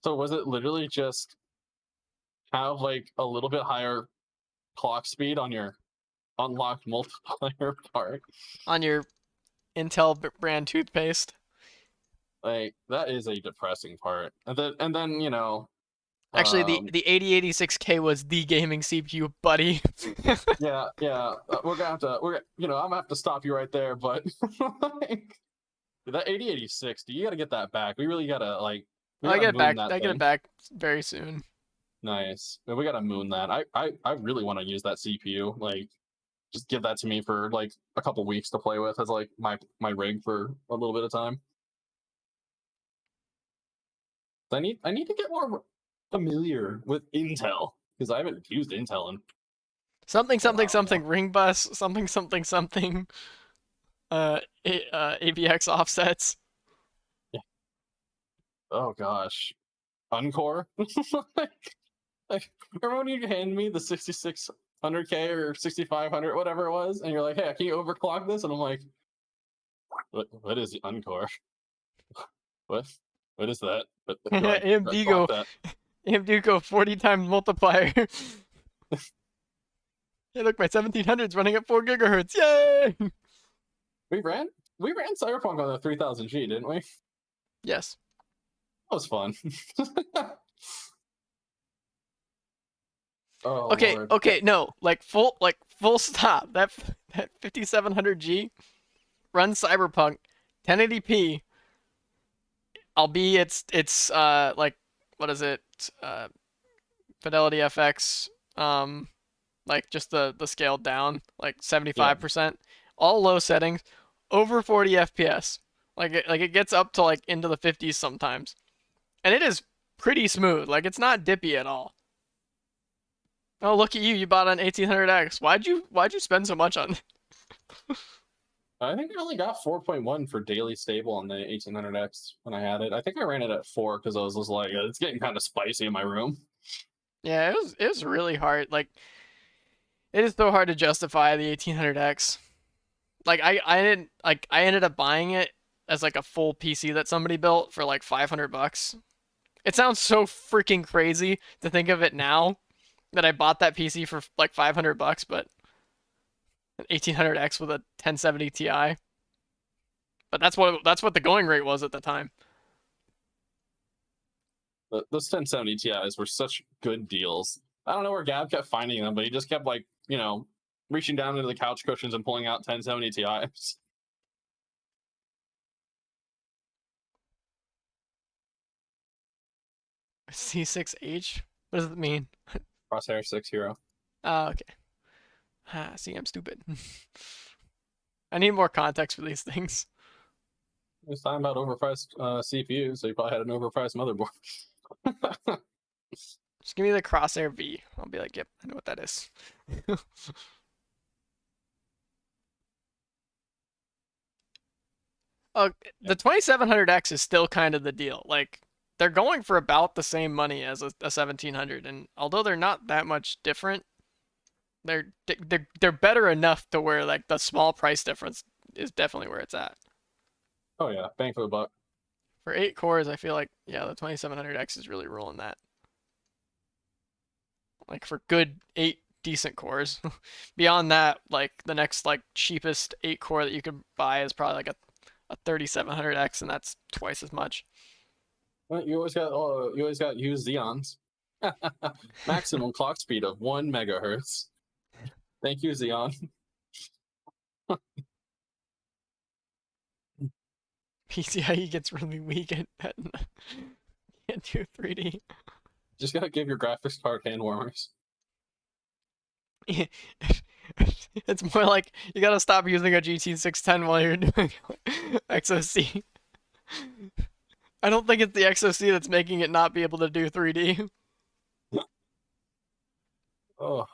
So was it literally just have like a little bit higher clock speed on your unlocked multiplayer part? On your Intel brand toothpaste. Like that is a depressing part. And then actually the 8086K was the gaming CPU, buddy. yeah. I'm gonna have to stop you right there, but like, that 8086, you gotta get that back. We really gotta like. I get it back very soon. Nice. We gotta moon that. I really want to use that CPU. Like, just give that to me for like a couple weeks to play with as like my rig for a little bit of time. I need to get more familiar with Intel because I haven't used Intel in something ring bus something AVX offsets. Yeah. Oh gosh, Encore. like, remember when you handed me the 6600K or 6500, whatever it was, and you're like, "Hey, can you overclock this?" And I'm like, "What is the Encore? What? What is that?" But AMD go that. AMD go 40 times multiplier. Hey, look, my 1700's running at 4 gigahertz. Yay! We ran Cyberpunk on the 3000G, didn't we? Yes. That was fun. Oh, Okay, Lord. okay, no, full stop. That 5700G runs Cyberpunk 1080p. Albeit it's like, what is it? Fidelity FX, like just the scaled down, like 75%, all low settings, over 40 FPS. Like it gets up to like into the 50s sometimes, and it is pretty smooth. Like it's not dippy at all. Oh, look at you! You bought an 1800X. Why'd you spend so much on? I think I only got 4.1 for daily stable on the 1800X when I had it. I think I ran it at 4 because I was just like, it's getting kind of spicy in my room. Yeah, it was really hard. Like, it is so hard to justify the 1800X. Like I ended up buying it as like a full PC that somebody built for like $500. It sounds so freaking crazy to think of it now that I bought that PC for like $500, but an 1800X with a 1070 Ti. But that's what the going rate was at the time. Those 1070 Ti's were such good deals. I don't know where Gab kept finding them, but he just kept like, reaching down into the couch cushions and pulling out 1070 Ti's. C6H? What does it mean? Crosshair 6 Hero. Oh, okay. See, I'm stupid. I need more context for these things. He was talking about overpriced CPU, so he probably had an overpriced motherboard. Just give me the Crosshair V. I'll be like, yep, I know what that is. Oh, the 2700X is still kind of the deal. Like, they're going for about the same money as a 1700, and although they're not that much different, they're better enough to where like the small price difference is definitely where it's at. Oh yeah, bang for the buck. For 8 cores, I feel like, yeah, the 2700X is really ruling that. Like for good 8 decent cores. Beyond that, like the next like cheapest 8 core that you could buy is probably like a 3700X, and that's twice as much. Well, you always got used Xeons. Maximum clock speed of 1 megahertz. Thank you, Xeon. PCIe gets really weak at can't do 3D. Just gotta give your graphics card hand warmers. It's more like you gotta stop using a GT 610 while you're doing XOC. I don't think it's the XOC that's making it not be able to do 3D. Oh.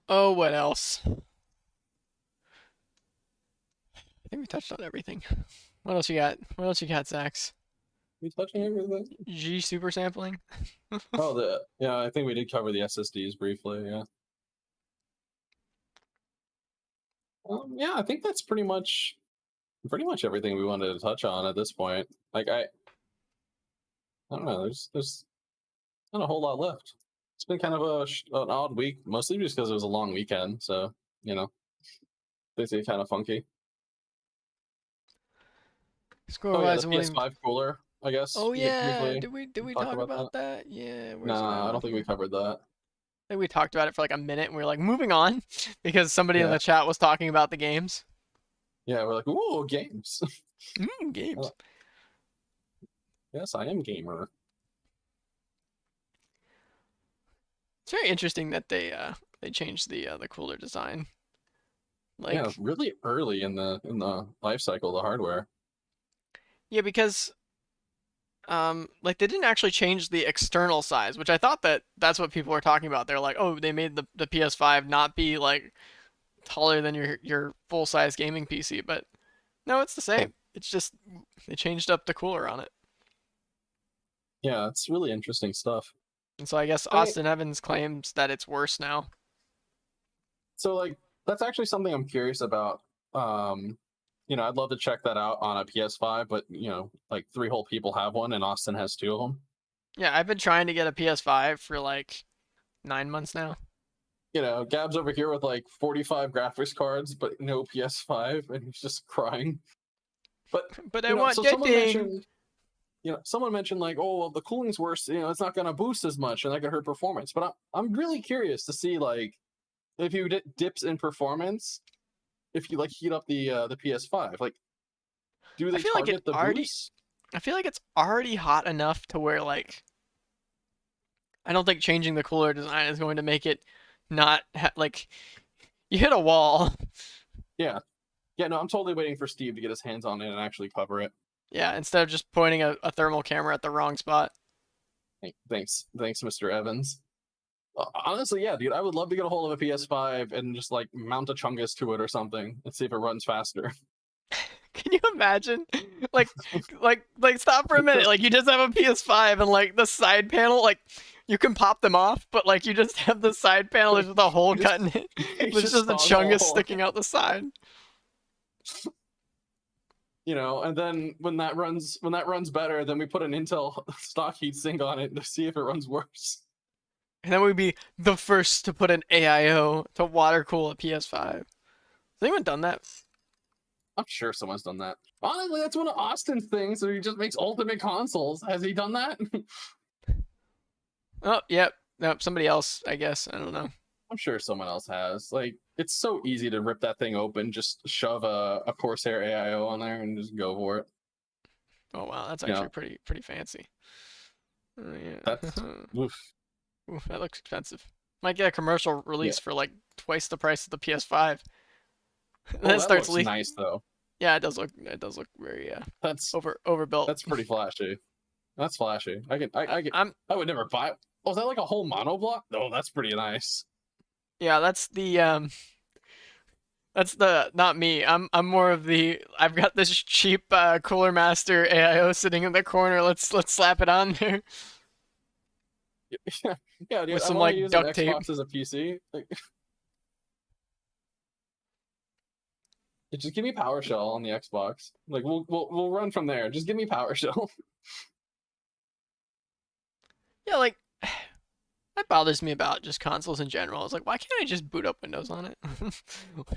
Oh, what else? I think we touched on everything. What else you got? What else you got, Zax? We touching everything? G super sampling? Oh, yeah, I think we did cover the SSDs briefly, yeah. Yeah, I think that's pretty much everything we wanted to touch on at this point. Like, I don't know, there's not a whole lot left. It's been kind of an odd week, mostly just because it was a long weekend, so, things get kind of funky. Score Oh yeah, wise, the PS5 cooler, I guess. Oh yeah, briefly did we talk about that? Yeah. Nah, I don't think we covered that. I think we talked about it for like a minute, and we were like, moving on, because somebody in the chat was talking about the games. Yeah, we're like, ooh, games. Games. Yes, I am gamer. It's very interesting that they changed the cooler design. Like, yeah, really early in the life cycle of the hardware. Yeah, because like they didn't actually change the external size, which I thought that's what people were talking about. They're like, oh, they made the PS5 not be like taller than your full size gaming PC, but no, it's the same. It's just they changed up the cooler on it. Yeah, it's really interesting stuff. And so I guess I mean, Austin Evans claims that it's worse now. so like that's actually something I'm curious about. I'd love to check that out on a PS5, but like three whole people have one, and Austin has two of them. Yeah, I've been trying to get a PS5 for like 9 months now. Gab's over here with like 45 graphics cards, but no PS5, and he's just crying. But But I want so that someone thing. mentioned, someone mentioned like, oh well, the cooling's worse. It's not going to boost as much, and that could hurt performance. But I'm really curious to see like if you dips in performance, if you like heat up the PS5, like do I they feel like it target the already. boost? I feel like it's already hot enough to where like I don't think changing the cooler design is going to make it not like you hit a wall. Yeah, yeah. No, I'm totally waiting for Steve to get his hands on it and actually cover it. Yeah, instead of just pointing a thermal camera at the wrong spot. Thanks, Mr. Evans. Honestly, yeah, dude, I would love to get a hold of a PS5 and just like mount a Chungus to it or something and see if it runs faster. Can you imagine? Like, stop for a minute. Like, you just have a PS5 and like the side panel, like you can pop them off, but like you just have the side panel. There's just a hole cut in it. There's just a Chungus sticking out the side. And then when that runs better, then we put an Intel stock heatsink on it to see if it runs worse. And then we'd be the first to put an AIO to water cool a PS5. Has anyone done that? I'm sure someone's done that. Honestly, that's one of Austin's things. So he just makes ultimate consoles. Has he done that? Oh, yep. Nope, somebody else, I guess. I don't know. I'm sure someone else has. Like, it's so easy to rip that thing open, just shove a Corsair AIO on there and just go for it. Oh wow, that's actually pretty fancy. Yeah. That's oof. Ooh, that looks expensive. Might get a commercial release for like twice the price of the PS5. Then it starts leaking. Nice though. Yeah, it does look very that's overbuilt. That's pretty flashy. That's flashy. I would never buy it. Oh, is that like a whole monoblock? No, that's pretty nice. Yeah, that's the not me. I'm more of the I've got this cheap Cooler Master AIO sitting in the corner. Let's slap it on there. Yeah, dude, with some like duct tape. Xbox as a PC. Like, just give me PowerShell on the Xbox. Like we'll run from there. Just give me PowerShell. Yeah, like that bothers me about just consoles in general. It's like, why can't I just boot up Windows on it?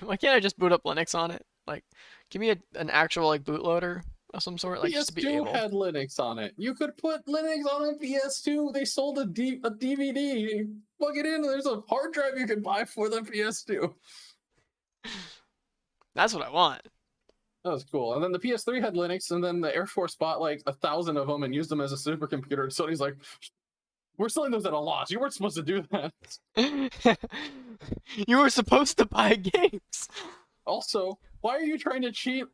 Why can't I just boot up Linux on it? Like, give me an actual like bootloader of some sort, like PS2 just to be able. Had Linux on it. You could put Linux on a PS2. They sold a DVD. You plug it in. There's a hard drive you can buy for the PS2. That's what I want. That was cool. And then the PS3 had Linux, and then the Air Force bought like 1,000 of them and used them as a supercomputer. And Sony's like, we're selling those at a loss. You weren't supposed to do that. You were supposed to buy games. Also, why are you trying to cheap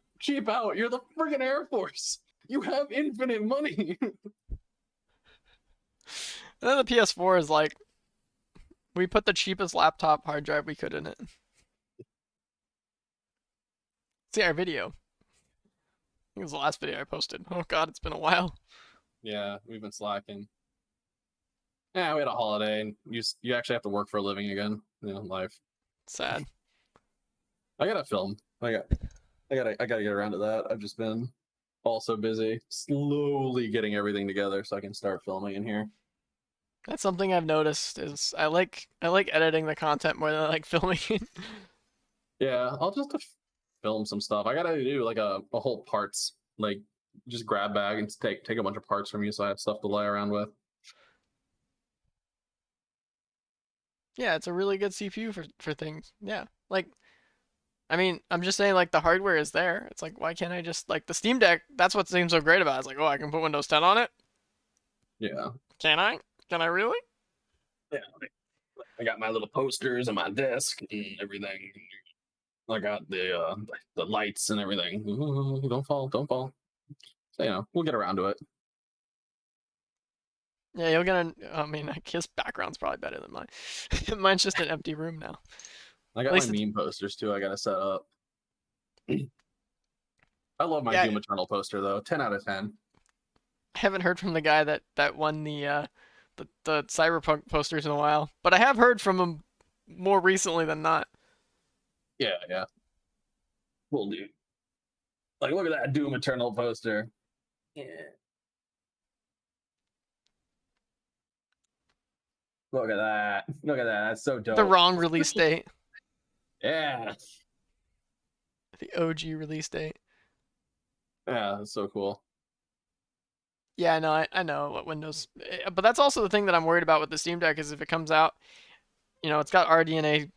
out? You're the friggin' Air Force. You have infinite money. And then the PS4 is like, we put the cheapest laptop hard drive we could in it. See our video. I think it was the last video I posted. Oh god, it's been a while. Yeah, we've been slacking. Yeah, we had a holiday, and you actually have to work for a living again. Life. Sad. I gotta film. I gotta get around to that. I've just been also busy, slowly getting everything together so I can start filming in here. That's something I've noticed is I like editing the content more than I like filming it. Yeah, I'll just film some stuff. I gotta do like a whole parts, like just grab bag and take a bunch of parts from you so I have stuff to lay around with. Yeah, it's a really good CPU for things. Yeah. Like, I mean, I'm just saying, like, the hardware is there. It's like, why can't I just, like, the Steam Deck, that's what seems so great about it. It's like, oh, I can put Windows 10 on it? Yeah. Can I? Can I really? Yeah. I got my little posters on my desk and everything. I got the lights and everything. Ooh, don't fall. So, we'll get around to it. Yeah, you'll get I mean, his background's probably better than mine. Mine's just an empty room now. I got my meme posters too. I gotta set up. I love my Yeah, Doom Eternal poster though. 10 out of 10. I haven't heard from the guy that won the Cyberpunk posters in a while, but I have heard from him more recently than not. Yeah, yeah. Cool dude. Like, look at that Doom Eternal poster. Yeah. Look at that. Look at that. That's so The dope. wrong release date, Yeah. the OG release date. Yeah, that's so cool. Yeah, no, I know what Windows, but that's also the thing that I'm worried about with the Steam Deck is if it comes out, it's got RDNA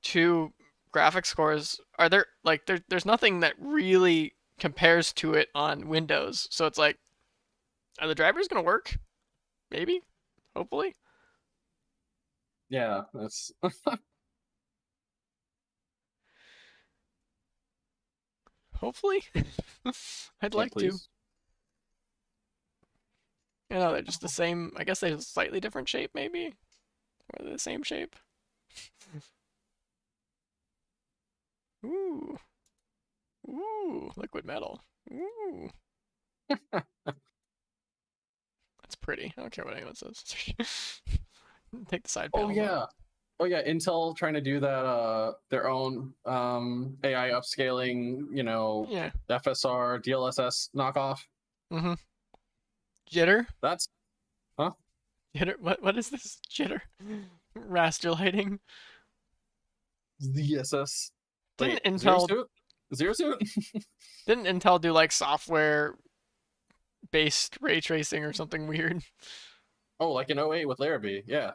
2 graphics scores. Are there like there's nothing that really compares to it on Windows. So it's like, are the drivers gonna work? Maybe, hopefully. Yeah, that's Hopefully. I'd can't like to. please. They're just the same. I guess they're a slightly different shape, maybe. Or they're the same shape. Ooh. Ooh. Liquid metal. Ooh. That's pretty. I don't care what anyone says. Take the side Oh panels yeah. out. Oh yeah, Intel trying to do that their own AI upscaling, Yeah. FSR, DLSS knockoff. Mm-hmm. Jitter? That's huh? Jitter? What is this? Jitter? Raster lighting? ZSS. Didn't Wait, Zero Intel Suit? Zero Suit? didn't Intel do like software based ray tracing or something weird? Oh, like in '08 with Larrabee. Yeah.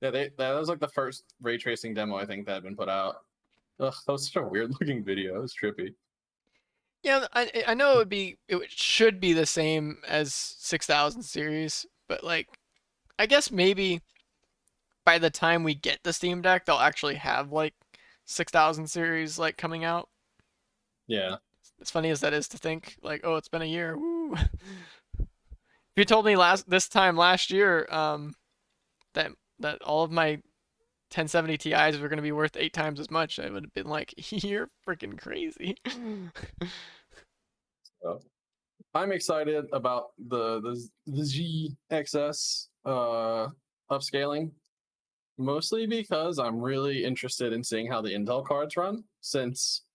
Yeah, that was like the first ray tracing demo I think that had been put out. Ugh, that was such a weird looking video. It was trippy. Yeah, I know it should be the same as 6000 series, but like I guess maybe by the time we get the Steam Deck, they'll actually have like 6000 series like coming out. Yeah. As funny as that is to think, like, oh, it's been a year. Woo. If you told me this time last year, that all of my 1070 Ti's were gonna be worth 8 times as much, I would have been like, you're freaking crazy. So, I'm excited about the GXS upscaling, mostly because I'm really interested in seeing how the Intel cards run. Since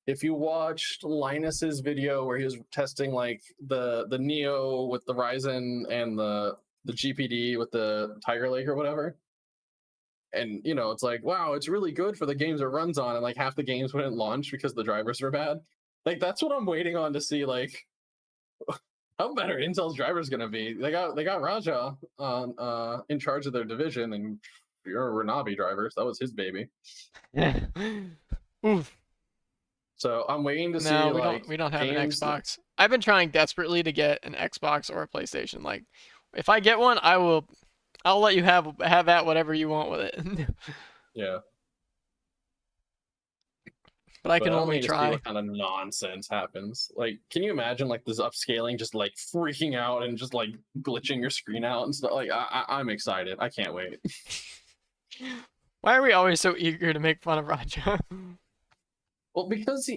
if you watched Linus's video where he was testing like the Neo with the Ryzen and the GPD with the Tiger Lake or whatever, and it's like, wow, it's really good for the games it runs on, and like half the games wouldn't launch because the drivers were bad. Like that's what I'm waiting on to see, like how better Intel's driver's gonna be. They got Raja on in charge of their division, and you're Ranabi drivers. That was his baby. Oof. So I'm waiting to see No, like we don't have an games. Xbox. I've been trying desperately to get an Xbox or a PlayStation. Like, if I get one, I'll let you have at whatever you want with it. Yeah, But I but can I'm only waiting to see try. what kind of nonsense happens. Like, can you imagine like this upscaling just like freaking out and just like glitching your screen out and stuff? Like, I'm excited. I can't wait. Why are we always so eager to make fun of Raja? Well, because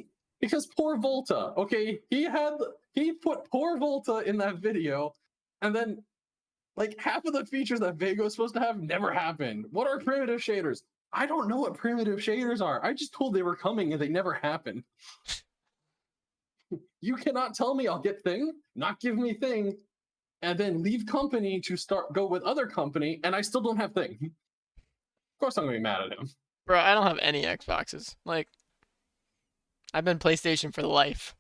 poor Volta. Okay, he put poor Volta in that video, and then like half of the features that Vega was supposed to have never happened. What are primitive shaders? I don't know what primitive shaders are. I just told they were coming and they never happened. You cannot tell me I'll get thing, not give me thing, and then leave company to go with other company, and I still don't have thing. Of course I'm gonna be mad at him. Bro, I don't have any Xboxes. Like, I've been PlayStation for life.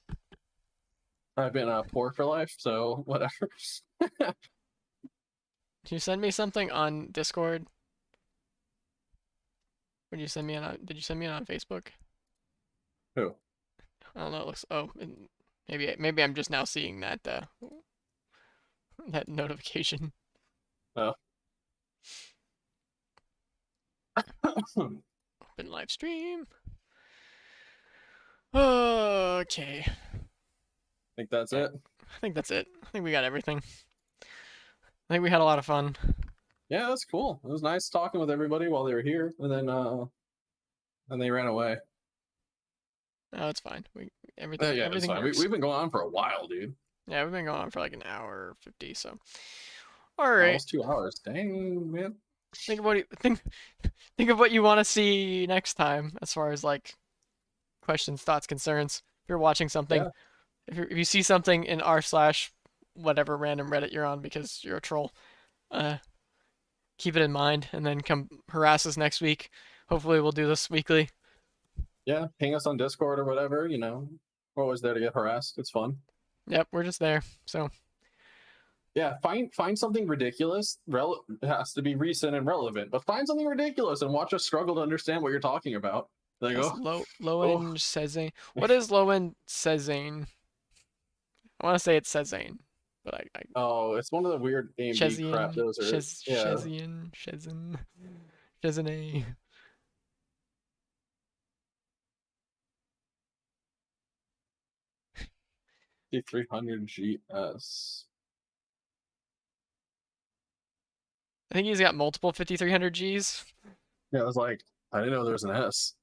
I've been poor for life, so whatever. Can you send me something on Discord? Did you send me it on Facebook? Who? I don't know. It looks. Oh, maybe I'm just now seeing that that notification. Oh. Open live stream. Okay. Think that's it. I think that's it. I think we got everything. I think we had a lot of fun. Yeah, that's cool. It was nice talking with everybody while they were here, and then they ran away. No, it's fine. Yeah, Everything it's fine. works. We've been going on for a while, dude. Yeah, we've been going on for like an hour 50. So, all right. Almost 2 hours. Dang, man. Think of what think of what you want to see next time, as far as like questions, thoughts, concerns. If you're watching something, Yeah. if you see something in r/ whatever random Reddit you're on because you're a troll, uh, keep it in mind and then come harass us next week. Hopefully, we'll do this weekly. Yeah, ping us on Discord or whatever, you know. We're always there to get harassed. It's fun. Yep, we're just there. So, Yeah, find something ridiculous. It has to be recent and relevant, but find something ridiculous and watch us struggle to understand what you're talking about. Like, that's oh, Lowen Sezane. What is Lowen Sezane? I want to say it's Sezane, but I oh, it's one of the weird AMD crap. Chezian, Those are Shezin, Shezine. 5300 GS. I think he's got multiple 5300Gs. Yeah, I was like, I didn't know there was an S.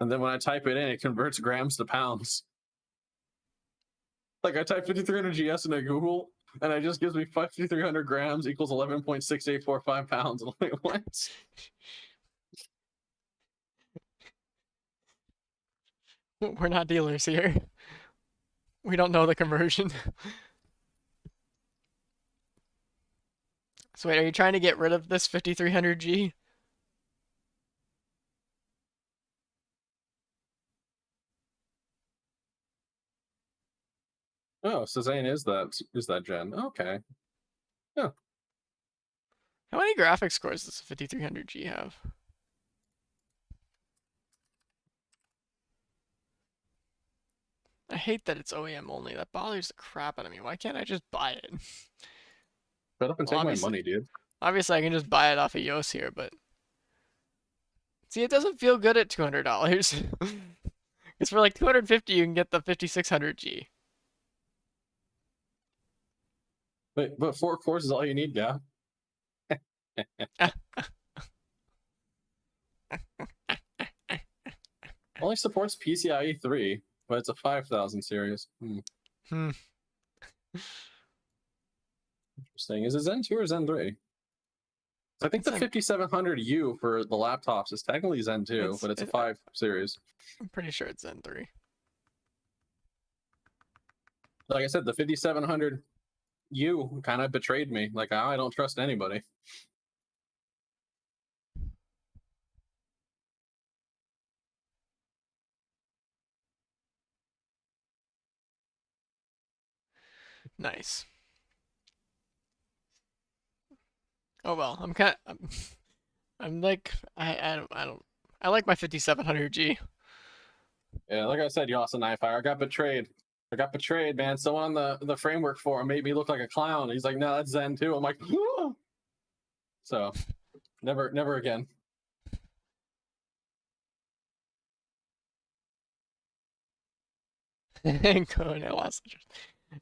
And then when I type it in, it converts grams to pounds. Like I type 5300 GS into Google, and it just gives me 5300 grams equals 11.6845 pounds. I'm like, what? We're not dealers here. We don't know the conversion. So wait, are you trying to get rid of this 5300G? Oh, Suzanne is that gen. Okay. Yeah. How many graphics cores does a 5300G have? I hate that it's OEM only. That bothers the crap out of me. Why can't I just buy it? Shut up and Well, take my money, dude. Obviously, I can just buy it off of Yoast here, but see, it doesn't feel good at $200. Because for like 250, you can get the 5600G. But 4 cores is all you need, yeah. Only supports PCIe 3, but it's a 5000 series. Interesting. Is it Zen 2 or Zen 3? I think the 5700U for the laptops is technically Zen 2, but it's a 5 series. I'm pretty sure it's Zen 3. Like I said, the 5700U kind of betrayed me. Like, I don't trust anybody. Nice. Oh well, I'm like I like my 5700G. Yeah, like I said, Yoss and Knifefire, I got betrayed. I got betrayed, man. Someone on the framework forum made me look like a clown. He's like, no, that's Zen 2. I'm like, oh. So never again. I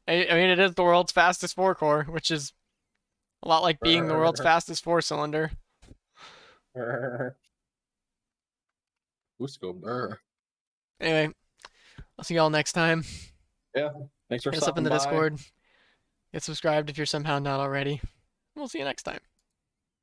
mean, it is the world's fastest 4-core, which is a lot like being the world's fastest 4-cylinder. Usco burr. Anyway, I'll see y'all next time. Yeah, thanks for Hit us up in stopping the by. Discord. Get subscribed if you're somehow not already. We'll see you next time.